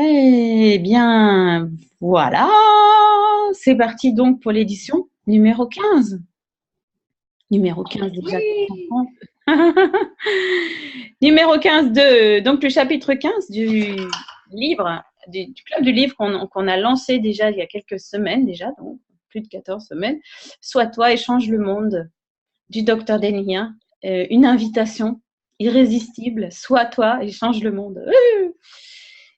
Eh bien, voilà, c'est parti donc pour l'édition numéro 15. Numéro 15 déjà. Oui. Numéro 15 de, donc le chapitre 15 du livre, du club du livre qu'on a lancé déjà il y a quelques semaines déjà, donc plus de 14 semaines. Sois toi et change le monde, du docteur Denien. Une invitation irrésistible, sois toi et change le monde.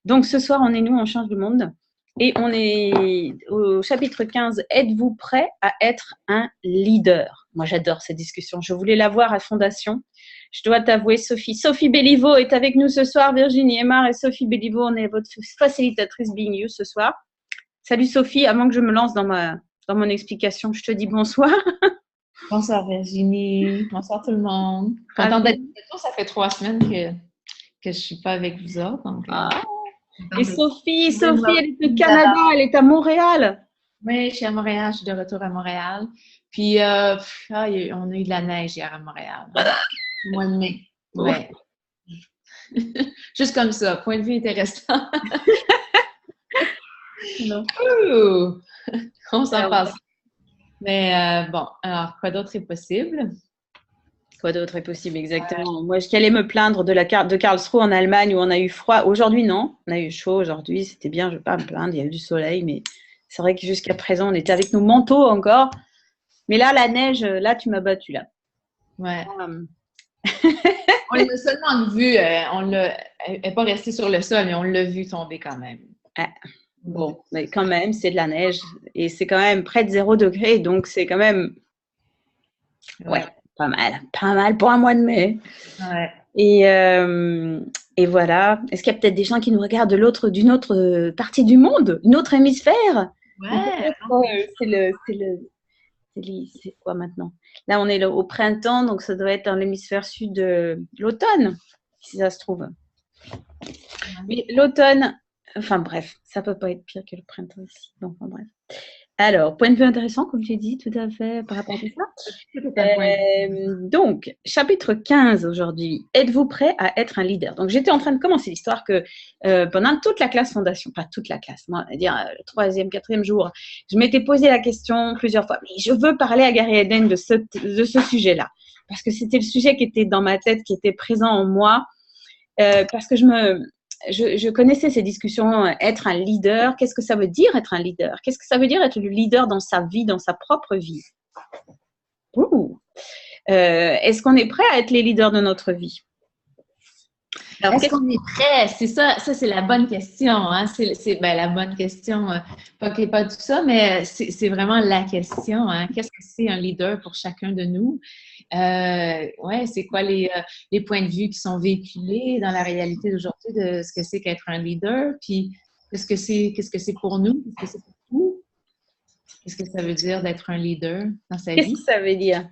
Donc ce soir, on est nous, on change le monde. Et on est au chapitre 15. Êtes-vous prêt à être un leader? Moi, j'adore cette discussion. Je voulais la voir à Fondation. Je dois t'avouer, Sophie. Sophie Belliveau est avec nous ce soir. Virginie Aymar et Sophie Belliveau, on est votre facilitatrice Being You ce soir. Salut Sophie, avant que je me lance dans mon explication, je te dis bonsoir. Bonsoir Virginie, bonsoir tout le monde. Contente d'être avec vous. Ça fait 3 semaines que je ne suis pas avec vous autres. Donc, et Sophie, elle est au Canada, elle est à Montréal. Oui, je suis à Montréal, je suis de retour à Montréal. Puis, on a eu de la neige hier à Montréal. Mois de mai. Ouais. Juste comme ça, point de vue intéressant. On s'en passe. Mais bon, alors, quoi d'autre est possible? Quoi d'autre est possible, exactement. Moi, j'allais me plaindre de Karlsruhe en Allemagne où on a eu froid. Aujourd'hui, non. On a eu chaud aujourd'hui. C'était bien, je ne vais pas me plaindre. Il y a eu du soleil, mais c'est vrai que jusqu'à présent, on était avec nos manteaux encore. Mais là, la neige, là, tu m'as battu, là. Ouais. On l'a seulement vu. Elle n'est pas restée sur le sol, mais on l'a vu tomber quand même. Ah, bon, mais quand même, c'est de la neige. Et c'est quand même près de 0 degré. Donc, c'est quand même... Ouais. Pas mal. Pas mal pour un mois de mai. Ouais. Et voilà. Est-ce qu'il y a peut-être des gens qui nous regardent d'une autre partie du monde, une autre hémisphère? Ouais. C'est quoi maintenant? Là, on est au printemps, donc ça doit être dans l'hémisphère sud de l'automne, si ça se trouve. Mais l'automne, enfin bref, ça peut pas être pire que le printemps ici. Donc, enfin, bref. Alors, point de vue intéressant, comme tu dis, tout à fait, par rapport à ça. Donc, chapitre 15 aujourd'hui. Êtes-vous prêt à être un leader? Donc, j'étais en train de commencer l'histoire que pendant toute la classe fondation, pas toute la classe, moi, on va dire le 3e, 4e jour, je m'étais posé la question plusieurs fois, mais je veux parler à Gary Eden de ce sujet-là. Parce que c'était le sujet qui était dans ma tête, qui était présent en moi. Parce que je connaissais ces discussions, être un leader. Qu'est-ce que ça veut dire être un leader? Qu'est-ce que ça veut dire être le leader dans sa vie, dans sa propre vie? Est-ce qu'on est prêt à être les leaders de notre vie? Est-ce qu'on est prêt? C'est ça c'est la bonne question. Hein? C'est la bonne question, pas tout ça, mais c'est vraiment la question. Hein? Qu'est-ce que c'est un leader pour chacun de nous? C'est quoi les points de vue qui sont véhiculés dans la réalité d'aujourd'hui de ce que c'est qu'être un leader? Puis qu'est-ce que c'est pour nous? Qu'est-ce que c'est pour vous? Qu'est-ce que ça veut dire d'être un leader dans sa vie? Qu'est-ce que ça veut dire?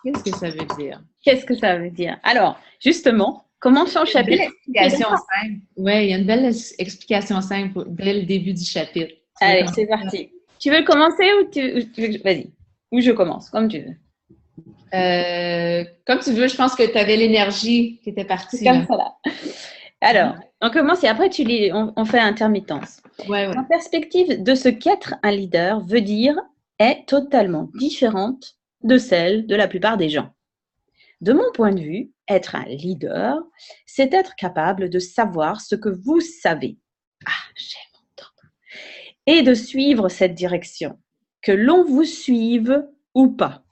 Qu'est-ce que ça veut dire? Qu'est-ce que ça veut dire? Alors, justement, commençons le chapitre. Explication simple. Oui, il y a une belle explication simple dès le début du chapitre. Allez, c'est parti. Tu veux commencer ou tu veux... Vas-y. Ou je commence, comme tu veux. Comme tu veux, je pense que tu avais l'énergie qui était partie. C'est comme ça, là. Alors, on commence et après, on fait intermittence. Ouais. La perspective de ce qu'être un leader veut dire est totalement différente de celle de la plupart des gens. De mon point de vue, être un leader, c'est être capable de savoir ce que vous savez. Ah, j'aime entendre. Et de suivre cette direction, que l'on vous suive ou pas.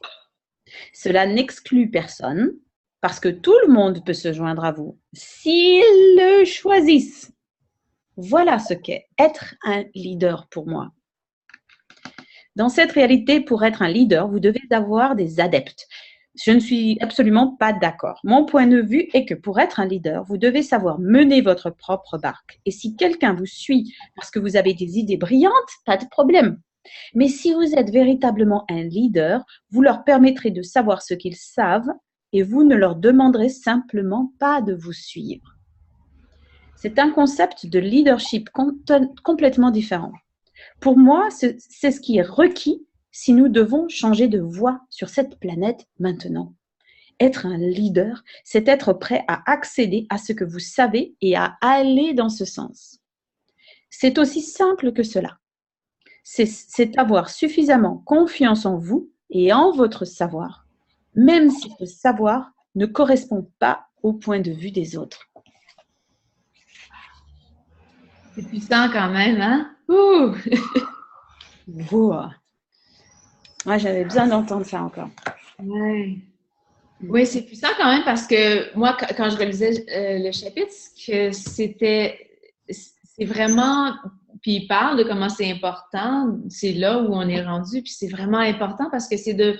Cela n'exclut personne, parce que tout le monde peut se joindre à vous, s'ils le choisissent. Voilà ce qu'est être un leader pour moi. Dans cette réalité, pour être un leader, vous devez avoir des adeptes. Je ne suis absolument pas d'accord. Mon point de vue est que pour être un leader, vous devez savoir mener votre propre barque. Et si quelqu'un vous suit parce que vous avez des idées brillantes, pas de problème. Mais si vous êtes véritablement un leader, vous leur permettrez de savoir ce qu'ils savent et vous ne leur demanderez simplement pas de vous suivre. C'est un concept de leadership complètement différent. Pour moi, c'est ce qui est requis si nous devons changer de voie sur cette planète maintenant. Être un leader, c'est être prêt à accéder à ce que vous savez et à aller dans ce sens. C'est aussi simple que cela. C'est avoir suffisamment confiance en vous et en votre savoir, même si ce savoir ne correspond pas au point de vue des autres. C'est puissant quand même, hein? Ouh! Wow. Moi, j'avais besoin d'entendre ça encore. Ouais. Oui, c'est puissant quand même parce que moi, quand je réalisais le chapitre, que c'est vraiment, puis il parle de comment c'est important, c'est là où on est rendu, puis c'est vraiment important parce que c'est de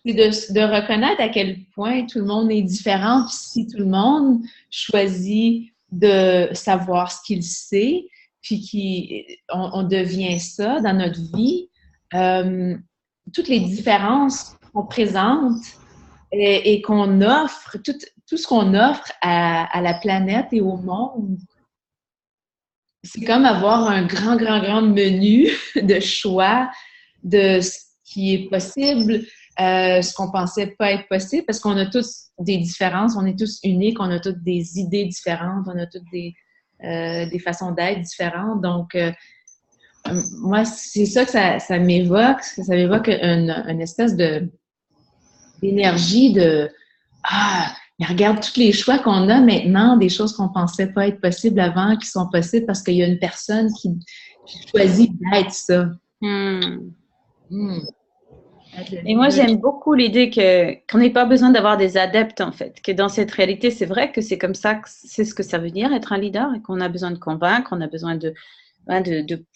reconnaître à quel point tout le monde est différent, puis si tout le monde choisit de savoir ce qu'il sait, puis on devient ça dans notre vie, toutes les différences qu'on présente et qu'on offre, tout ce qu'on offre à la planète et au monde, c'est comme avoir un grand menu de choix de ce qui est possible, ce qu'on pensait pas être possible, parce qu'on a tous des différences, on est tous uniques, on a toutes des idées différentes, on a toutes des façons d'être différentes. Donc, moi, c'est ça que ça m'évoque. Ça m'évoque une espèce d'énergie de « Ah, mais regarde tous les choix qu'on a maintenant, des choses qu'on pensait pas être possibles avant, qui sont possibles parce qu'il y a une personne qui choisit d'être ça. » Et moi, j'aime beaucoup l'idée qu'on n'ait pas besoin d'avoir des adeptes, en fait. Que dans cette réalité, c'est vrai que c'est comme ça, que c'est ce que ça veut dire, être un leader, et qu'on a besoin de convaincre, on a besoin de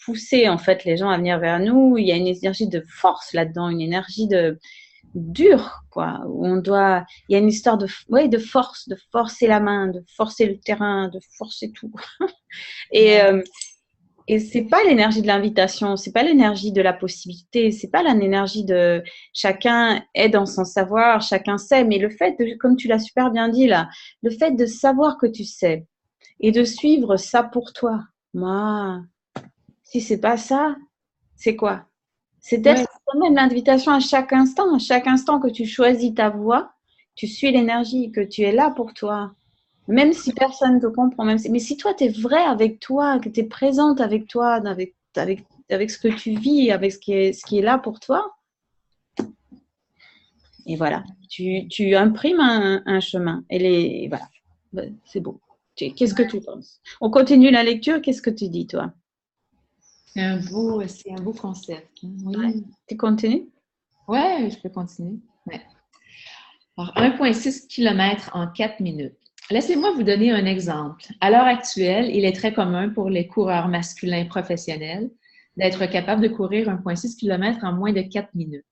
pousser, en fait, les gens à venir vers nous. Il y a une énergie de force là-dedans, une énergie dure, quoi. Où il y a une histoire de forcer la main, de forcer le terrain, de forcer tout. Et c'est pas l'énergie de l'invitation, c'est pas l'énergie de la possibilité, c'est pas l'énergie de chacun est dans son savoir, chacun sait, mais le fait de, comme tu l'as super bien dit là, le fait de savoir que tu sais et de suivre ça pour toi. Moi, si c'est pas ça, c'est quoi? C'est d'être quand même l'invitation à chaque instant que tu choisis ta voie, tu suis l'énergie, que tu es là pour toi. Même si personne ne te comprend, mais si toi, tu es vrai avec toi, que tu es présente avec toi, avec ce que tu vis, avec ce qui est là pour toi, et voilà, tu imprimes un chemin. Et voilà, c'est beau. Qu'est-ce que tu penses? On continue la lecture, qu'est-ce que tu dis, toi? C'est un beau concept. Oui. Ouais. Tu continues? Oui, je peux continuer. Ouais. Alors, 1,6 km en 4 minutes. Laissez-moi vous donner un exemple. À l'heure actuelle, il est très commun pour les coureurs masculins professionnels d'être capables de courir 1,6 km en moins de 4 minutes.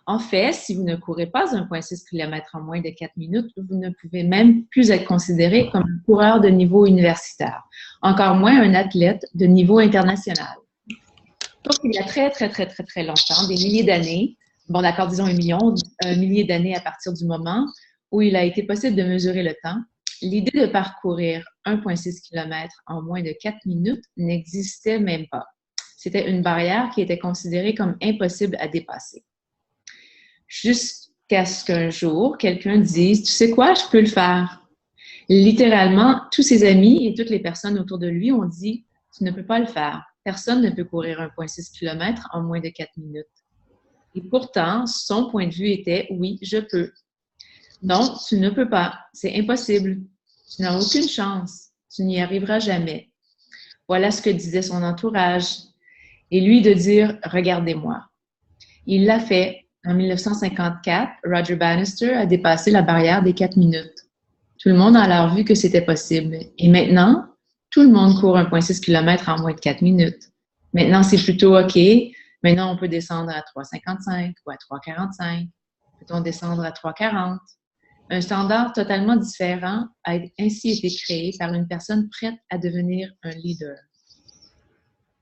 En fait, si vous ne courez pas 1,6 km en moins de 4 minutes, vous ne pouvez même plus être considéré comme un coureur de niveau universitaire, encore moins un athlète de niveau international. Donc, il y a très longtemps, des milliers d'années, bon d'accord, disons un millier d'années à partir du moment où il a été possible de mesurer le temps, l'idée de parcourir 1,6 km en moins de 4 minutes n'existait même pas. C'était une barrière qui était considérée comme impossible à dépasser. Jusqu'à ce qu'un jour, quelqu'un dise « Tu sais quoi, je peux le faire. » Littéralement, tous ses amis et toutes les personnes autour de lui ont dit « Tu ne peux pas le faire. Personne ne peut courir 1,6 km en moins de 4 minutes. » Et pourtant, son point de vue était « Oui, je peux. » Non, tu ne peux pas. C'est impossible. Tu n'as aucune chance. Tu n'y arriveras jamais. Voilà ce que disait son entourage. Et lui de dire « Regardez-moi. » Il l'a fait. En 1954, Roger Bannister a dépassé la barrière des 4 minutes. Tout le monde a alors vu que c'était possible. Et maintenant, tout le monde court 1,6 km en moins de 4 minutes. Maintenant, c'est plutôt OK. Maintenant, on peut descendre à 3,55 ou à 3,45. Peut-on descendre à 3,40? Un standard totalement différent a ainsi été créé par une personne prête à devenir un leader.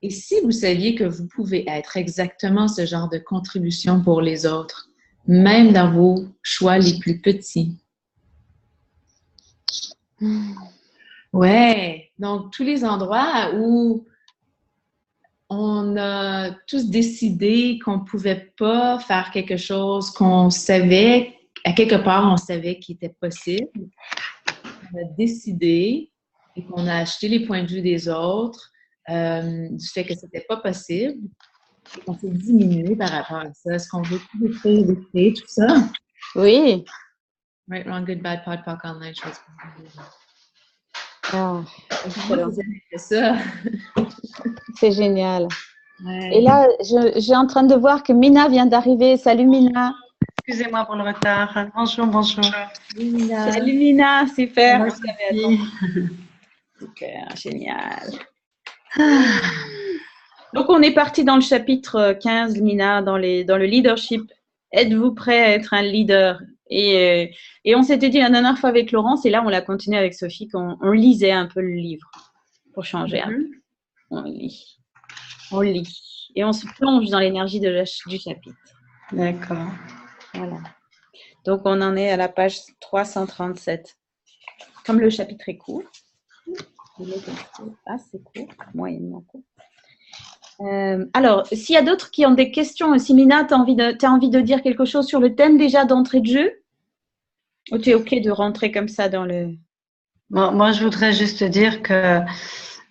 Et si vous saviez que vous pouvez être exactement ce genre de contribution pour les autres, même dans vos choix les plus petits. Ouais, donc tous les endroits où on a tous décidé qu'on ne pouvait pas faire quelque chose qu'on savait, à quelque part on savait qu'il était possible. On a décidé et qu'on a acheté les points de vue des autres. du fait que c'était pas possible. Et qu'on s'est diminué par rapport à ça. Est-ce qu'on veut tout détruire, tout ça? Oui. Right, wrong, good, bad, POD, POC, online, chose. Ah, Vous avez fait ça. c'est génial. Ouais. Et là, j'ai en train de voir que Mina vient d'arriver. Salut Mina. Excusez-moi pour le retard. Bonjour, bonjour. Oui, Mina. Salut Mina, super. Merci. Super, génial. Donc, on est parti dans le chapitre 15, Mina, dans le leadership. Êtes-vous prêt à être un leader? Et on s'était dit la dernière fois avec Laurence, et là, on l'a continué avec Sophie, qu'on lisait un peu le livre pour changer un peu. On lit. Et on se plonge dans l'énergie du chapitre. D'accord. Voilà. Donc, on en est à la page 337. Comme le chapitre est court, il est assez court, moyennement court. Alors, s'il y a d'autres qui ont des questions, Mina, tu as envie de dire quelque chose sur le thème déjà d'entrée de jeu? Ou tu es OK de rentrer comme ça dans le… Bon, moi, je voudrais juste dire que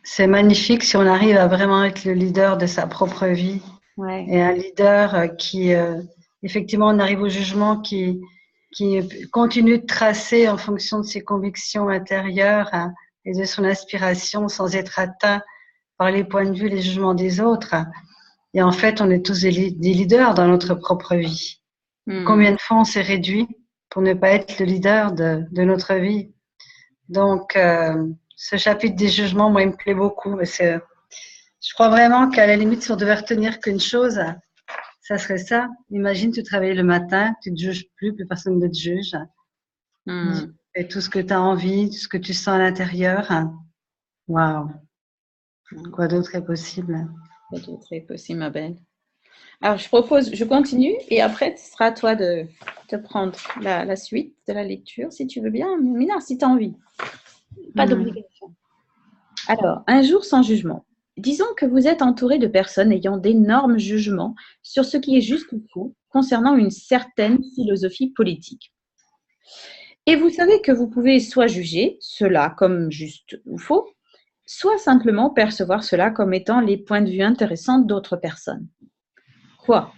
c'est magnifique si on arrive à vraiment être le leader de sa propre vie. Ouais. Et un leader qui, effectivement, on arrive au jugement qui continue de tracer en fonction de ses convictions intérieures et de son aspiration sans être atteint par les points de vue, les jugements des autres. Et en fait, on est tous des leaders dans notre propre vie. Combien de fois on s'est réduit pour ne pas être le leader de notre vie? Donc, ce chapitre des jugements, moi, il me plaît beaucoup. Parce que je crois vraiment qu'à la limite, si on devait retenir qu'une chose, ça serait ça. Imagine, tu te réveilles le matin, tu ne te juges plus personne ne te juge. Tu fais tout ce que tu as envie, tout ce que tu sens à l'intérieur. Waouh! Quoi d'autre est possible? Quoi d'autre est possible, ma belle? Alors, je continue et après, ce sera à toi de prendre la suite de la lecture, si tu veux bien. Mina, si tu as envie. Pas d'obligation. Alors, un jour sans jugement. Disons que vous êtes entouré de personnes ayant d'énormes jugements sur ce qui est juste ou faux concernant une certaine philosophie politique. Et vous savez que vous pouvez soit juger cela comme juste ou faux, soit simplement percevoir cela comme étant les points de vue intéressants d'autres personnes. Quoi?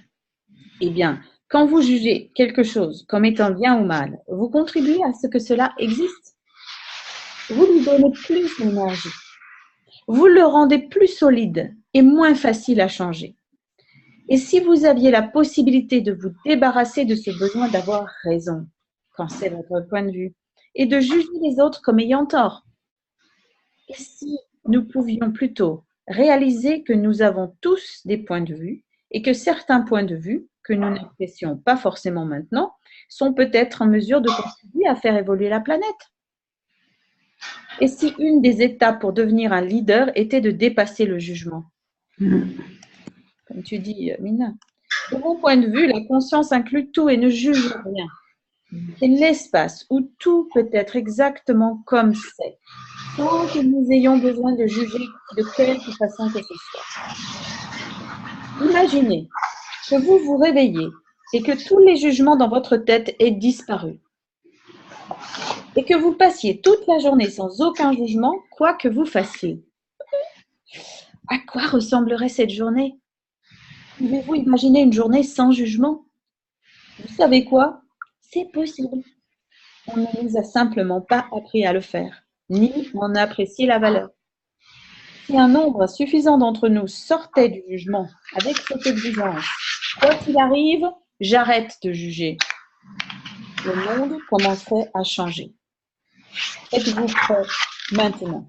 Eh bien, quand vous jugez quelque chose comme étant bien ou mal, vous contribuez à ce que cela existe. Vous lui donnez plus d'énergie. Vous le rendez plus solide et moins facile à changer. Et si vous aviez la possibilité de vous débarrasser de ce besoin d'avoir raison, quand c'est votre point de vue, et de juger les autres comme ayant tort, et si nous pouvions plutôt réaliser que nous avons tous des points de vue et que certains points de vue que nous n'apprécions pas forcément maintenant sont peut-être en mesure de contribuer à faire évoluer la planète? Et si une des étapes pour devenir un leader était de dépasser le jugement? Comme tu dis, Mina. De mon point de vue, la conscience inclut tout et ne juge rien. C'est l'espace où tout peut être exactement comme c'est, sans que nous ayons besoin de juger de quelque façon que ce soit. Imaginez que vous vous réveillez et que tous les jugements dans votre tête aient disparu. Et que vous passiez toute la journée sans aucun jugement, quoi que vous fassiez. À quoi ressemblerait cette journée? Pouvez-vous imaginer une journée sans jugement? Vous savez quoi? C'est possible. On ne nous a simplement pas appris à le faire, ni en apprécier la valeur. Si un nombre suffisant d'entre nous sortait du jugement avec cette exigence, quoi qu'il arrive, j'arrête de juger, le monde commencerait à changer. Êtes-vous prêts maintenant?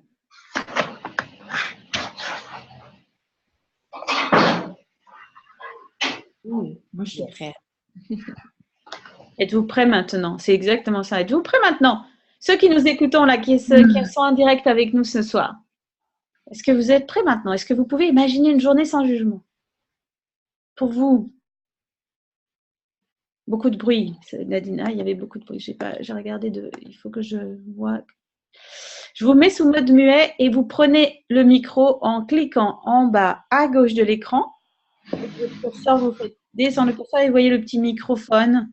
Moi, je suis prête. Êtes-vous prêts maintenant? C'est exactement ça. Êtes-vous prêts maintenant? Ceux qui nous écoutons là, qui sont en direct avec nous ce soir, est-ce que vous êtes prêts maintenant? Est-ce que vous pouvez imaginer une journée sans jugement? Pour vous, beaucoup de bruit. Nadina, il y avait beaucoup de bruit. J'ai regardé il faut que je vois. Je vous mets sous mode muet et vous prenez le micro en cliquant en bas à gauche de l'écran. Votre curseur, vous faites descendre le curseur et vous voyez le petit microphone.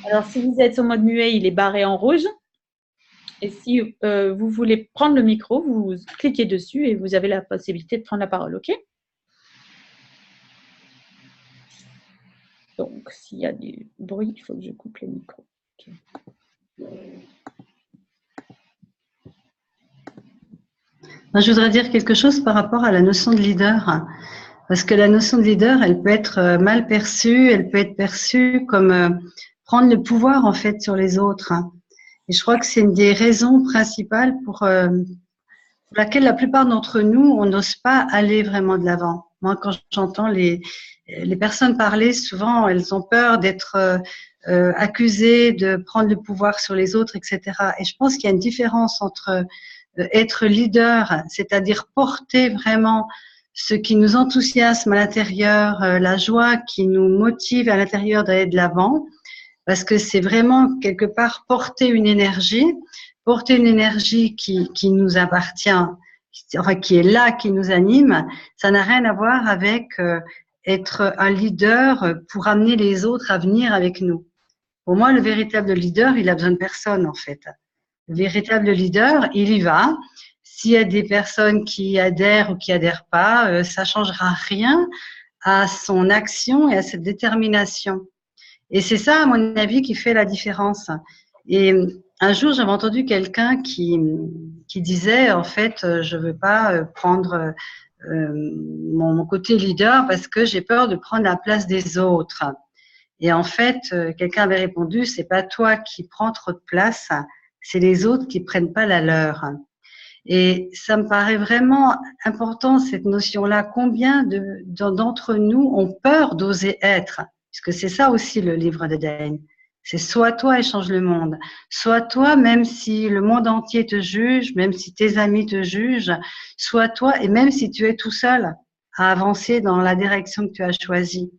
Alors, si vous êtes en mode muet, il est barré en rouge. Et si vous voulez prendre le micro, vous cliquez dessus et vous avez la possibilité de prendre la parole, ok? Donc, s'il y a du bruit, il faut que je coupe le micro. Okay. Moi, je voudrais dire quelque chose par rapport à la notion de leader. Parce que la notion de leader, elle peut être mal perçue, elle peut être perçue comme prendre le pouvoir en fait sur les autres. Et je crois que c'est une des raisons principales pour laquelle la plupart d'entre nous, on n'ose pas aller vraiment de l'avant. Moi, quand j'entends les personnes parler, souvent, elles ont peur d'être accusées, de prendre le pouvoir sur les autres, etc. Et je pense qu'il y a une différence entre être leader, c'est-à-dire porter vraiment ce qui nous enthousiasme à l'intérieur, la joie qui nous motive à l'intérieur d'aller de l'avant, parce que c'est vraiment quelque part porter une énergie qui nous appartient, enfin qui est là, qui nous anime. Ça n'a rien à voir avec être un leader pour amener les autres à venir avec nous. Pour moi, le véritable leader, il a besoin de personne en fait. Le véritable leader, il y va. S'il y a des personnes qui adhèrent ou qui adhèrent pas, ça changera rien à son action et à cette détermination. Et c'est ça, à mon avis, qui fait la différence. Et un jour, j'avais entendu quelqu'un qui disait, en fait, je veux pas prendre mon côté leader parce que j'ai peur de prendre la place des autres. Et en fait, quelqu'un avait répondu, c'est pas toi qui prends trop de place, c'est les autres qui prennent pas la leur. Et ça me paraît vraiment important, cette notion-là. Combien d'entre nous ont peur d'oser être? Puisque c'est ça aussi le livre de Dane. C'est sois toi et change le monde. Sois toi, même si le monde entier te juge, même si tes amis te jugent. Sois toi et même si tu es tout seul à avancer dans la direction que tu as choisie.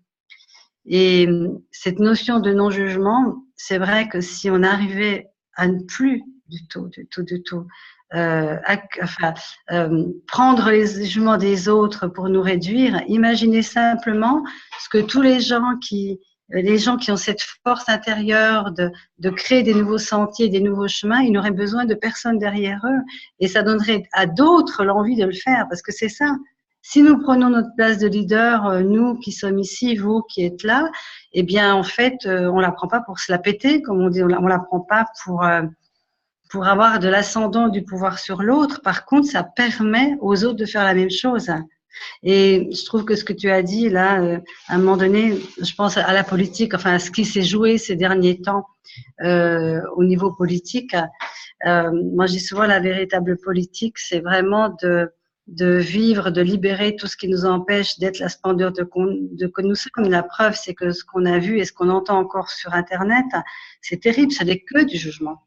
Et cette notion de non-jugement, c'est vrai que si on arrivait à ne plus du tout, prendre les jugements des autres pour nous réduire, imaginez simplement ce que tous les gens qui ont cette force intérieure de créer des nouveaux sentiers, des nouveaux chemins, ils n'auraient besoin de personne derrière eux et ça donnerait à d'autres l'envie de le faire parce que c'est ça. Si nous prenons notre place de leader, nous qui sommes ici, vous qui êtes là, eh bien en fait, on la prend pas pour se la péter, comme on dit, on la prend pas pour avoir de l'ascendant du pouvoir sur l'autre. Par contre, ça permet aux autres de faire la même chose. Et je trouve que ce que tu as dit là, à un moment donné, je pense à la politique, enfin à ce qui s'est joué ces derniers temps au niveau politique. Moi, je dis souvent la véritable politique, c'est vraiment de vivre, de libérer tout ce qui nous empêche d'être la splendeur de que nous sommes. La preuve, c'est que ce qu'on a vu et ce qu'on entend encore sur Internet, c'est terrible, ce n'est que du jugement.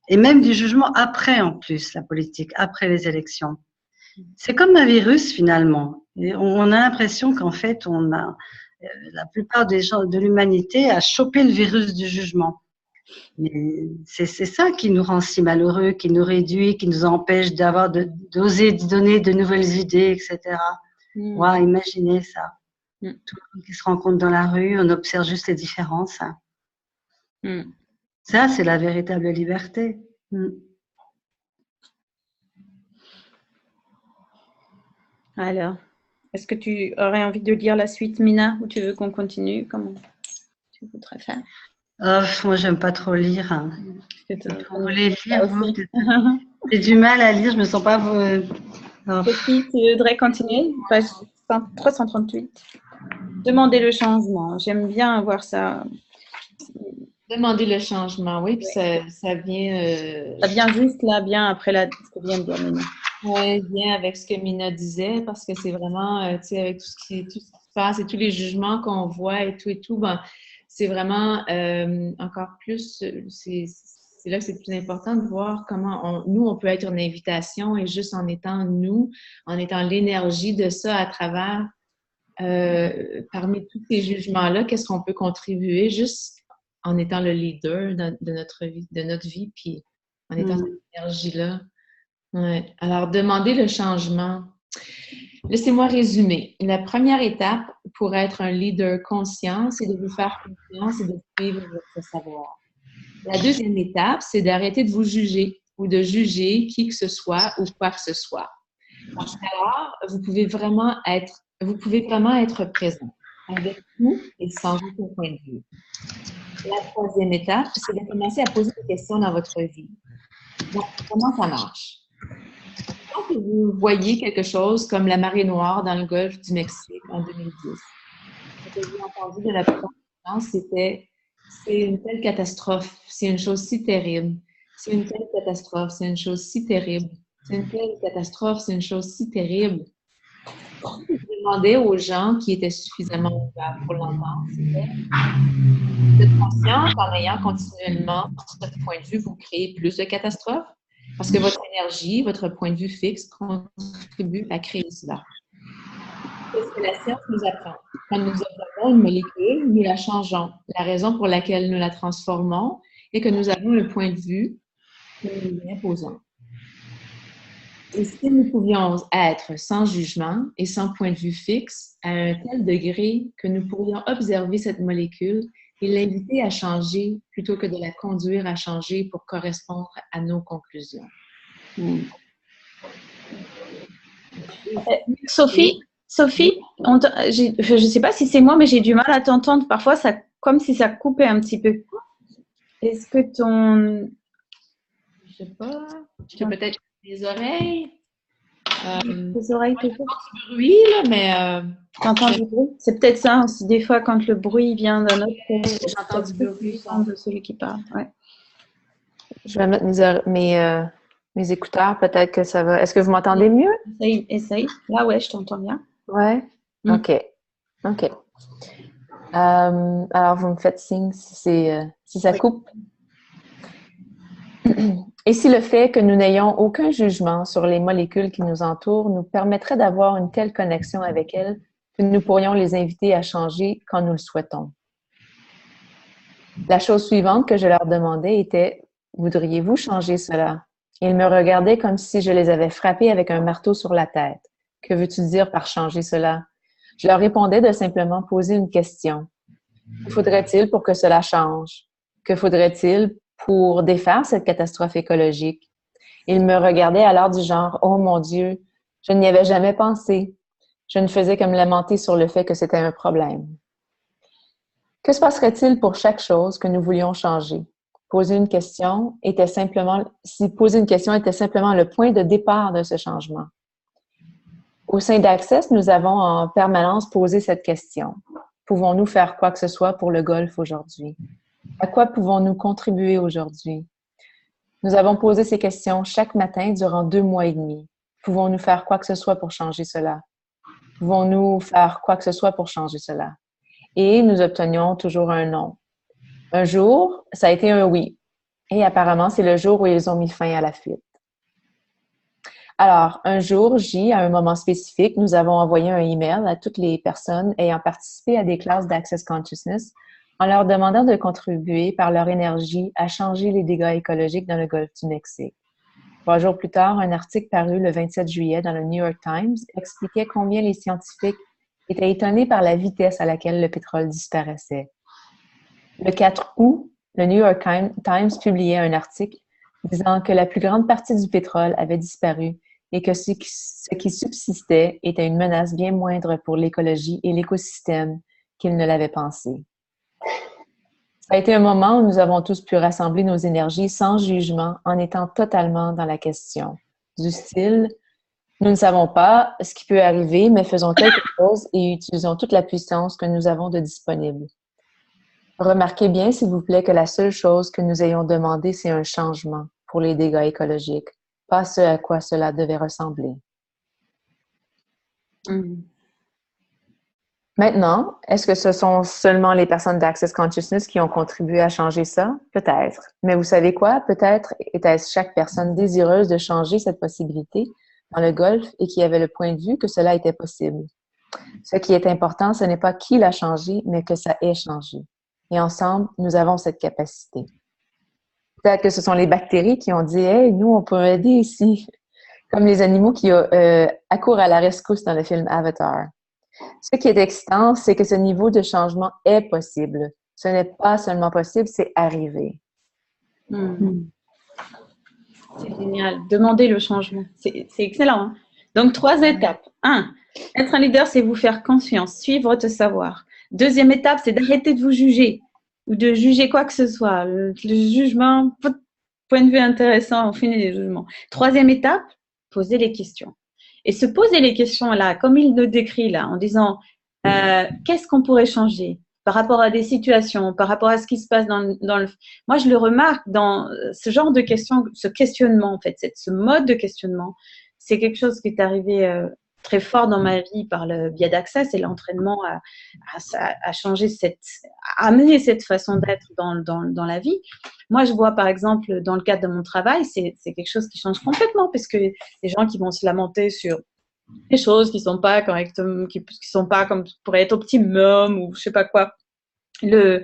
Et même du jugement après, en plus, la politique, après les élections. C'est comme un virus, finalement. Et on a l'impression qu'en fait, la plupart des gens de l'humanité a chopé le virus du jugement. Mais c'est ça qui nous rend si malheureux, qui nous réduit, qui nous empêche d'oser donner de nouvelles idées, etc. Wow, imaginez ça. Tout le monde qui se rencontre dans la rue, on observe juste les différences. Ça, c'est la véritable liberté. Alors, est-ce que tu aurais envie de lire la suite, Mina, ou tu veux qu'on continue? Comment tu voudrais faire? Moi, j'aime pas trop lire. Vous voulez lire, vous? J'ai du mal à lire, je me sens pas... Sophie, tu voudrais continuer? Page 338. Demander le changement. J'aime bien voir ça. Demander le changement, oui, puis ça vient... Ça vient juste là, bien après ce que vient de dire Mina. Oui, bien avec ce que Mina disait, parce que c'est vraiment, tu sais, avec tout ce qui se passe et tous les jugements qu'on voit et tout, ben, c'est vraiment encore plus, c'est là que c'est le plus important de voir comment nous, on peut être une invitation et juste en étant nous, en étant l'énergie de ça à travers, parmi tous ces jugements-là, qu'est-ce qu'on peut contribuer juste en étant le leader de notre vie, puis en étant cette énergie-là. Ouais. Alors, demander le changement. Laissez-moi résumer. La première étape pour être un leader conscient, c'est de vous faire confiance et de suivre votre savoir. La deuxième étape, c'est d'arrêter de vous juger ou de juger qui que ce soit ou quoi que ce soit. Parce qu'alors, vous pouvez vraiment être présent avec tout et sans aucun point de vue. La troisième étape, c'est de commencer à poser des questions dans votre vie. Donc, comment ça marche? Quand vous voyez quelque chose comme la marée noire dans le golfe du Mexique en 2010, ce que j'ai entendu de la plupart des gens, c'était « c'est une telle catastrophe, c'est une chose si terrible, c'est une telle catastrophe, c'est une chose si terrible, c'est une telle catastrophe, c'est une chose si terrible ». Je demandais aux gens qui étaient suffisamment ouverts pour l'entendre, c'était « vous êtes conscient qu'en ayant continuellement ce point de vue, vous créez plus de catastrophes? Parce que votre énergie, votre point de vue fixe contribue à créer cela. » Qu'est-ce que la science nous apprend? Quand nous observons une molécule, nous la changeons. La raison pour laquelle nous la transformons est que nous avons le point de vue que nous lui imposons. Et si nous pouvions être sans jugement et sans point de vue fixe, à un tel degré que nous pourrions observer cette molécule et l'inviter à changer plutôt que de la conduire à changer pour correspondre à nos conclusions. Sophie, je ne sais pas si c'est moi, mais j'ai du mal à t'entendre. Parfois, comme si ça coupait un petit peu. Est-ce que ton... Je sais pas. Je peut-être les oreilles. Les oreilles, j'entends du bruit, là, mais... T'entends du bruit? C'est peut-être ça aussi. Des fois, quand le bruit vient d'un autre... J'entends du bruit. De celui qui parle, ouais. Je vais mettre mes écouteurs. Peut-être que ça va... Est-ce que vous m'entendez mieux? Essaye. Là, ouais, je t'entends bien. Ouais? OK. Alors, vous me faites signe si ça coupe. Et si le fait que nous n'ayons aucun jugement sur les molécules qui nous entourent nous permettrait d'avoir une telle connexion avec elles que nous pourrions les inviter à changer quand nous le souhaitons? La chose suivante que je leur demandais était « Voudriez-vous changer cela? » Ils me regardaient comme si je les avais frappés avec un marteau sur la tête. « Que veux-tu dire par changer cela? » Je leur répondais de simplement poser une question. Que faudrait-il pour que cela change? Que faudrait-il pour défaire cette catastrophe écologique? Ils me regardaient alors du genre « Oh mon Dieu, je n'y avais jamais pensé. » Je ne faisais que me lamenter sur le fait que c'était un problème. Que se passerait-il pour chaque chose que nous voulions changer? Poser une question était simplement le point de départ de ce changement. Au sein d'Access, nous avons en permanence posé cette question. Pouvons-nous faire quoi que ce soit pour le golf aujourd'hui? À quoi pouvons-nous contribuer aujourd'hui? Nous avons posé ces questions chaque matin durant 2 mois et demi. Pouvons-nous faire quoi que ce soit pour changer cela? Pouvons-nous faire quoi que ce soit pour changer cela? Et nous obtenions toujours un non. Un jour, ça a été un oui. Et apparemment, c'est le jour où ils ont mis fin à la fuite. Alors, un jour, à un moment spécifique, nous avons envoyé un email à toutes les personnes ayant participé à des classes d'Access Consciousness en leur demandant de contribuer par leur énergie à changer les dégâts écologiques dans le golfe du Mexique. 3 jours plus tard, un article paru le 27 juillet dans le New York Times expliquait combien les scientifiques étaient étonnés par la vitesse à laquelle le pétrole disparaissait. Le 4 août, le New York Times publiait un article disant que la plus grande partie du pétrole avait disparu et que ce qui subsistait était une menace bien moindre pour l'écologie et l'écosystème qu'il ne l'avait pensé. Ça a été un moment où nous avons tous pu rassembler nos énergies sans jugement en étant totalement dans la question. Du style, nous ne savons pas ce qui peut arriver, mais faisons quelque chose et utilisons toute la puissance que nous avons de disponible. Remarquez bien, s'il vous plaît, que la seule chose que nous ayons demandé, c'est un changement pour les dégâts écologiques, pas ce à quoi cela devait ressembler. Maintenant, est-ce que ce sont seulement les personnes d'Access Consciousness qui ont contribué à changer ça? Peut-être. Mais vous savez quoi? Peut-être était-ce chaque personne désireuse de changer cette possibilité dans le golfe et qui avait le point de vue que cela était possible. Ce qui est important, ce n'est pas qui l'a changé, mais que ça ait changé. Et ensemble, nous avons cette capacité. Peut-être que ce sont les bactéries qui ont dit « Hey, nous, on peut aider ici », comme les animaux qui accourent à la rescousse dans le film Avatar. Ce qui est excitant, c'est que ce niveau de changement est possible. Ce n'est pas seulement possible, c'est arrivé. C'est génial. Demander le changement. C'est excellent. Hein. Donc, 3 étapes. 1. Être un leader, c'est vous faire confiance, suivre votre savoir. 2e étape, c'est d'arrêter de vous juger ou de juger quoi que ce soit. Le jugement, point de vue intéressant, on finit les jugements. 3e étape, poser les questions. Et se poser les questions là, comme il le décrit là, en disant qu'est-ce qu'on pourrait changer par rapport à des situations, par rapport à ce qui se passe dans le… Moi, je le remarque dans ce genre de questions, ce questionnement en fait, ce mode de questionnement, c'est quelque chose qui est arrivé très fort dans ma vie par le biais d'Access et l'entraînement à changer à amener cette façon d'être dans la vie. Moi, je vois par exemple dans le cadre de mon travail, c'est quelque chose qui change complètement parce que les gens qui vont se lamenter sur des choses qui sont pas correctement, qui sont pas comme pourraient être optimum ou je sais pas quoi. Le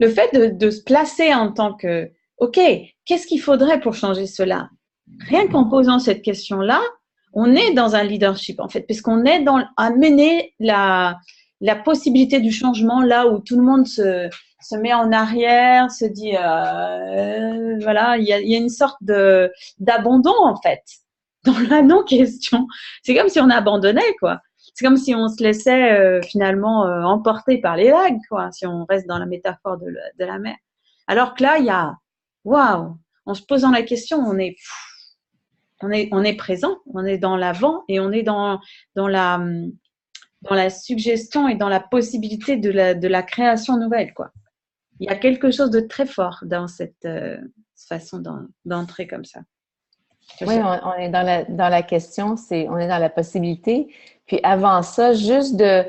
fait de se placer en tant que OK, qu'est-ce qu'il faudrait pour changer cela? Rien qu'en posant cette question-là, on est dans un leadership en fait, puisqu'on est dans amener la possibilité du changement là où tout le monde se met en arrière, se dit voilà, il y a une sorte d'abandon en fait dans la non-question. C'est comme si on abandonnait quoi. C'est comme si on se laissait finalement emporter par les vagues quoi, si on reste dans la métaphore de la mer. Alors que là, il y a waouh, en se posant la question, on est présent, on est dans l'avant et on est dans la suggestion et dans la possibilité de la création nouvelle, quoi. Il y a quelque chose de très fort dans cette façon d'entrer comme ça. Oui, on est dans la question, on est dans la possibilité. Puis avant ça, juste d'être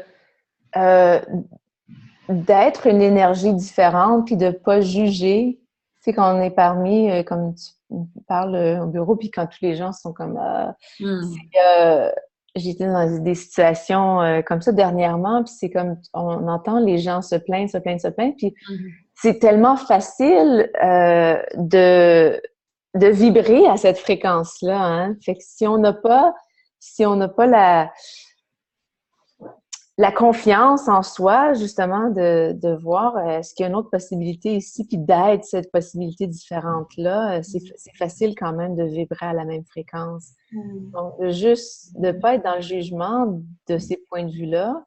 une énergie différente puis de ne pas juger. Tu sais, quand on est parmi, comme tu parles au bureau, puis quand tous les gens sont comme… j'étais dans des situations comme ça dernièrement, puis c'est comme, on entend les gens se plaindre, puis c'est tellement facile de vibrer à cette fréquence-là, hein. Fait que si on n'a pas la confiance en soi, justement, de voir est-ce qu'il y a une autre possibilité ici, puis d'être cette possibilité différente-là, c'est facile quand même de vibrer à la même fréquence. Donc, juste de ne pas être dans le jugement de ces points de vue-là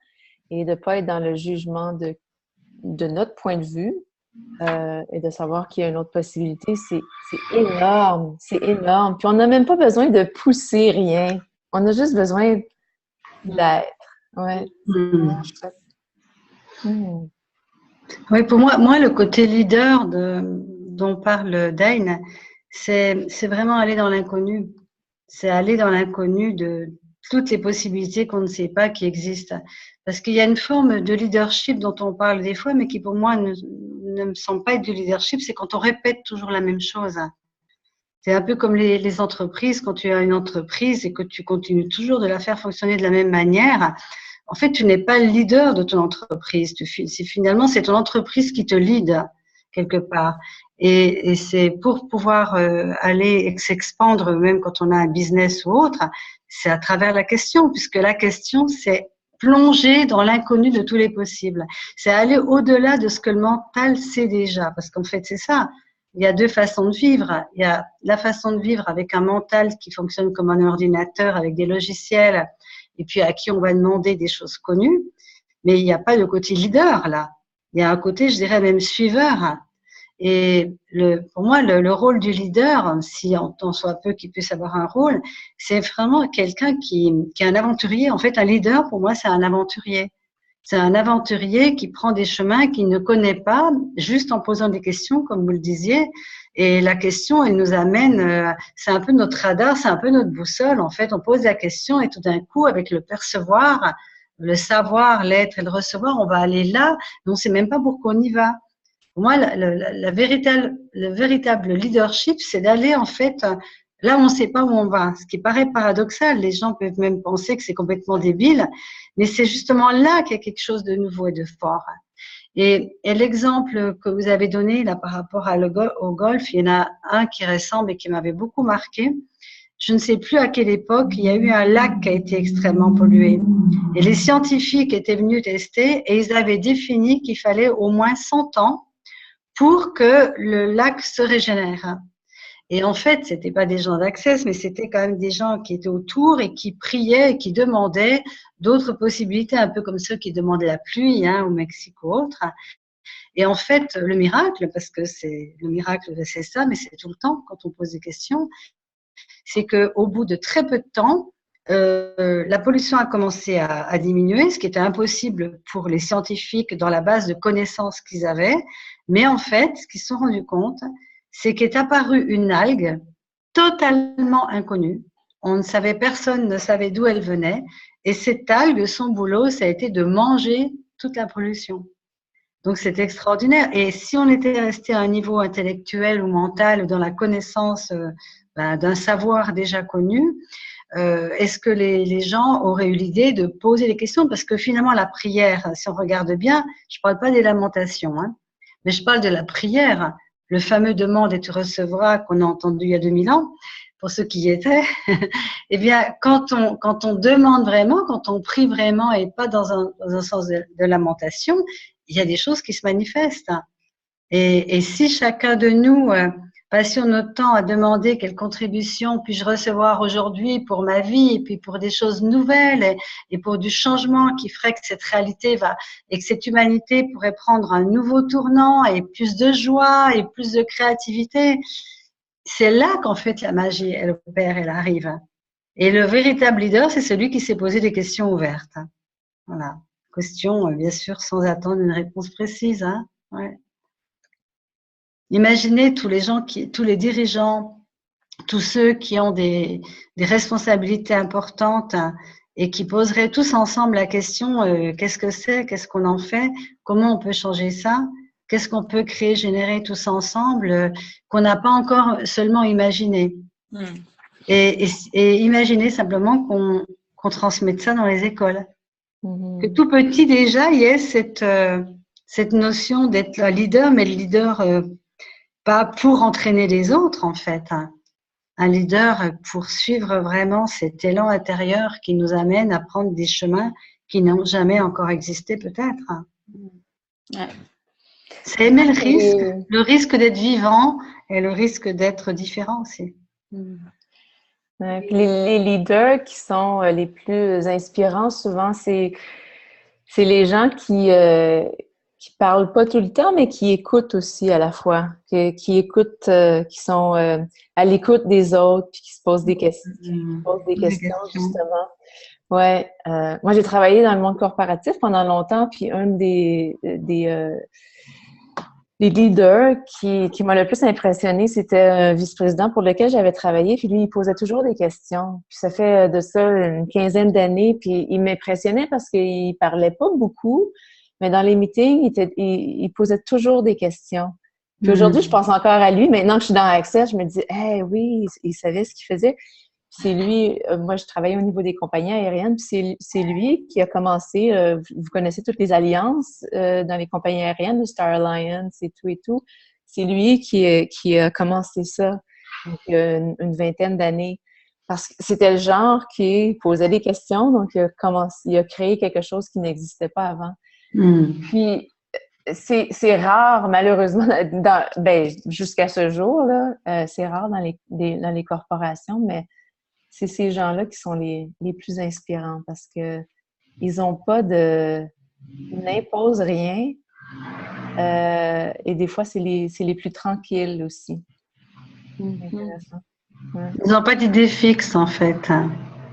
et de ne pas être dans le jugement de notre point de vue et de savoir qu'il y a une autre possibilité, c'est énorme, c'est énorme. Puis on n'a même pas besoin de pousser rien. On a juste besoin d'être. Ouais. Oui, pour moi, le côté leader dont parle Dane, c'est vraiment aller dans l'inconnu. C'est aller dans l'inconnu de toutes les possibilités qu'on ne sait pas qui existent. Parce qu'il y a une forme de leadership dont on parle des fois, mais qui pour moi ne me semble pas être du leadership, c'est quand on répète toujours la même chose. C'est un peu comme les entreprises, quand tu as une entreprise et que tu continues toujours de la faire fonctionner de la même manière, en fait, tu n'es pas le leader de ton entreprise. Finalement, c'est ton entreprise qui te lead quelque part. Et c'est pour pouvoir aller s'expandre, même quand on a un business ou autre, c'est à travers la question, puisque la question, c'est plonger dans l'inconnu de tous les possibles. C'est aller au-delà de ce que le mental sait déjà, parce qu'en fait, c'est ça. Il y a deux façons de vivre. Il y a la façon de vivre avec un mental qui fonctionne comme un ordinateur, avec des logiciels, et puis à qui on va demander des choses connues. Mais il n'y a pas de côté leader, là. Il y a un côté, je dirais même suiveur. Et pour moi, le rôle du leader, si en tant soit peu qu'il puisse avoir un rôle, c'est vraiment quelqu'un qui est un aventurier. En fait, un leader, pour moi, c'est un aventurier. C'est un aventurier qui prend des chemins qu'il ne connaît pas, juste en posant des questions, comme vous le disiez. Et la question, elle nous amène, c'est un peu notre radar, c'est un peu notre boussole. En fait, on pose la question et tout d'un coup, avec le percevoir, le savoir, l'être et le recevoir, on va aller là, mais on ne sait même pas pourquoi on y va. Pour moi, le véritable leadership, c'est d'aller en fait là où on ne sait pas où on va. Ce qui paraît paradoxal, les gens peuvent même penser que c'est complètement débile, mais c'est justement là qu'il y a quelque chose de nouveau et de fort. Et l'exemple que vous avez donné là par rapport au golf, il y en a un qui ressemble et qui m'avait beaucoup marqué. Je ne sais plus à quelle époque, il y a eu un lac qui a été extrêmement pollué. Et les scientifiques étaient venus tester et ils avaient défini qu'il fallait au moins 100 ans pour que le lac se régénère. Et en fait, c'était pas des gens d'Access, mais c'était quand même des gens qui étaient autour et qui priaient et qui demandaient d'autres possibilités, un peu comme ceux qui demandaient la pluie, hein, au Mexique ou autre. Et en fait, le miracle, parce que c'est le miracle, c'est ça, mais c'est tout le temps quand on pose des questions, c'est qu'au bout de très peu de temps, la pollution a commencé à diminuer, ce qui était impossible pour les scientifiques dans la base de connaissances qu'ils avaient. Mais en fait, ce qu'ils se sont rendus compte, c'est qu'est apparue une algue totalement inconnue. On ne savait, personne ne savait d'où elle venait. Et cette algue, son boulot, ça a été de manger toute la pollution. Donc, c'est extraordinaire. Et si on était resté à un niveau intellectuel ou mental dans la connaissance d'un savoir déjà connu, est-ce que les gens auraient eu l'idée de poser des questions? Parce que finalement, la prière, si on regarde bien, je ne parle pas des lamentations, hein, mais je parle de la prière, le fameux demande et tu recevras qu'on a entendu il y a 2000 ans, pour ceux qui y étaient. Eh bien, quand on demande vraiment, quand on prie vraiment et pas dans un sens de lamentation, il y a des choses qui se manifestent. Et si chacun de nous passions notre temps à demander quelle contribution puis-je recevoir aujourd'hui pour ma vie et puis pour des choses nouvelles et pour du changement qui ferait que cette réalité va et que cette humanité pourrait prendre un nouveau tournant et plus de joie et plus de créativité, c'est là qu'en fait la magie, elle opère, elle arrive. Et le véritable leader, c'est celui qui s'est posé des questions ouvertes. Voilà. Questions, bien sûr, sans attendre une réponse précise. Hein. Ouais. Imaginez tous les gens tous les dirigeants, tous ceux qui ont des responsabilités importantes et qui poseraient tous ensemble la question qu'est-ce que c'est, qu'est-ce qu'on en fait, comment on peut changer ça, qu'est-ce qu'on peut créer, générer tous ensemble qu'on n'a pas encore seulement imaginé. Et imaginez simplement qu'on transmette ça dans les écoles. Que tout petit déjà, il y ait cette notion d'être un leader, mais le leader pas pour entraîner les autres en fait. Hein. Un leader pour suivre vraiment cet élan intérieur qui nous amène à prendre des chemins qui n'ont jamais encore existé peut-être. Hein. Ouais. C'est aimer le risque d'être vivant et le risque d'être différent aussi. Les leaders qui sont les plus inspirants, souvent, c'est les gens qui parlent pas tout le temps, mais qui écoutent aussi à la fois, qui écoutent, qui sont à l'écoute des autres, puis qui se posent des questions, justement. Ouais. Moi, j'ai travaillé dans le monde corporatif pendant longtemps, puis un des leaders qui m'a le plus impressionné, c'était un vice-président pour lequel j'avais travaillé, puis lui, il posait toujours des questions. Puis ça fait de ça une quinzaine d'années, puis il m'impressionnait parce qu'il parlait pas beaucoup, mais dans les meetings, il posait toujours des questions. Puis aujourd'hui, je pense encore à lui. Maintenant que je suis dans Access, je me dis, oui, il savait ce qu'il faisait. C'est lui, moi je travaillais au niveau des compagnies aériennes, puis c'est lui qui a commencé, vous connaissez toutes les alliances dans les compagnies aériennes, le Star Alliance et tout. C'est lui qui a commencé ça, donc une vingtaine d'années. Parce que c'était le genre qui posait des questions, donc il a créé quelque chose qui n'existait pas avant. Puis c'est rare, malheureusement, jusqu'à ce jour, là, c'est rare dans les corporations, mais c'est ces gens-là qui sont les plus inspirants parce que ils n'imposent rien et des fois, c'est les plus tranquilles aussi. Ouais. Ils n'ont pas d'idée fixe, en fait.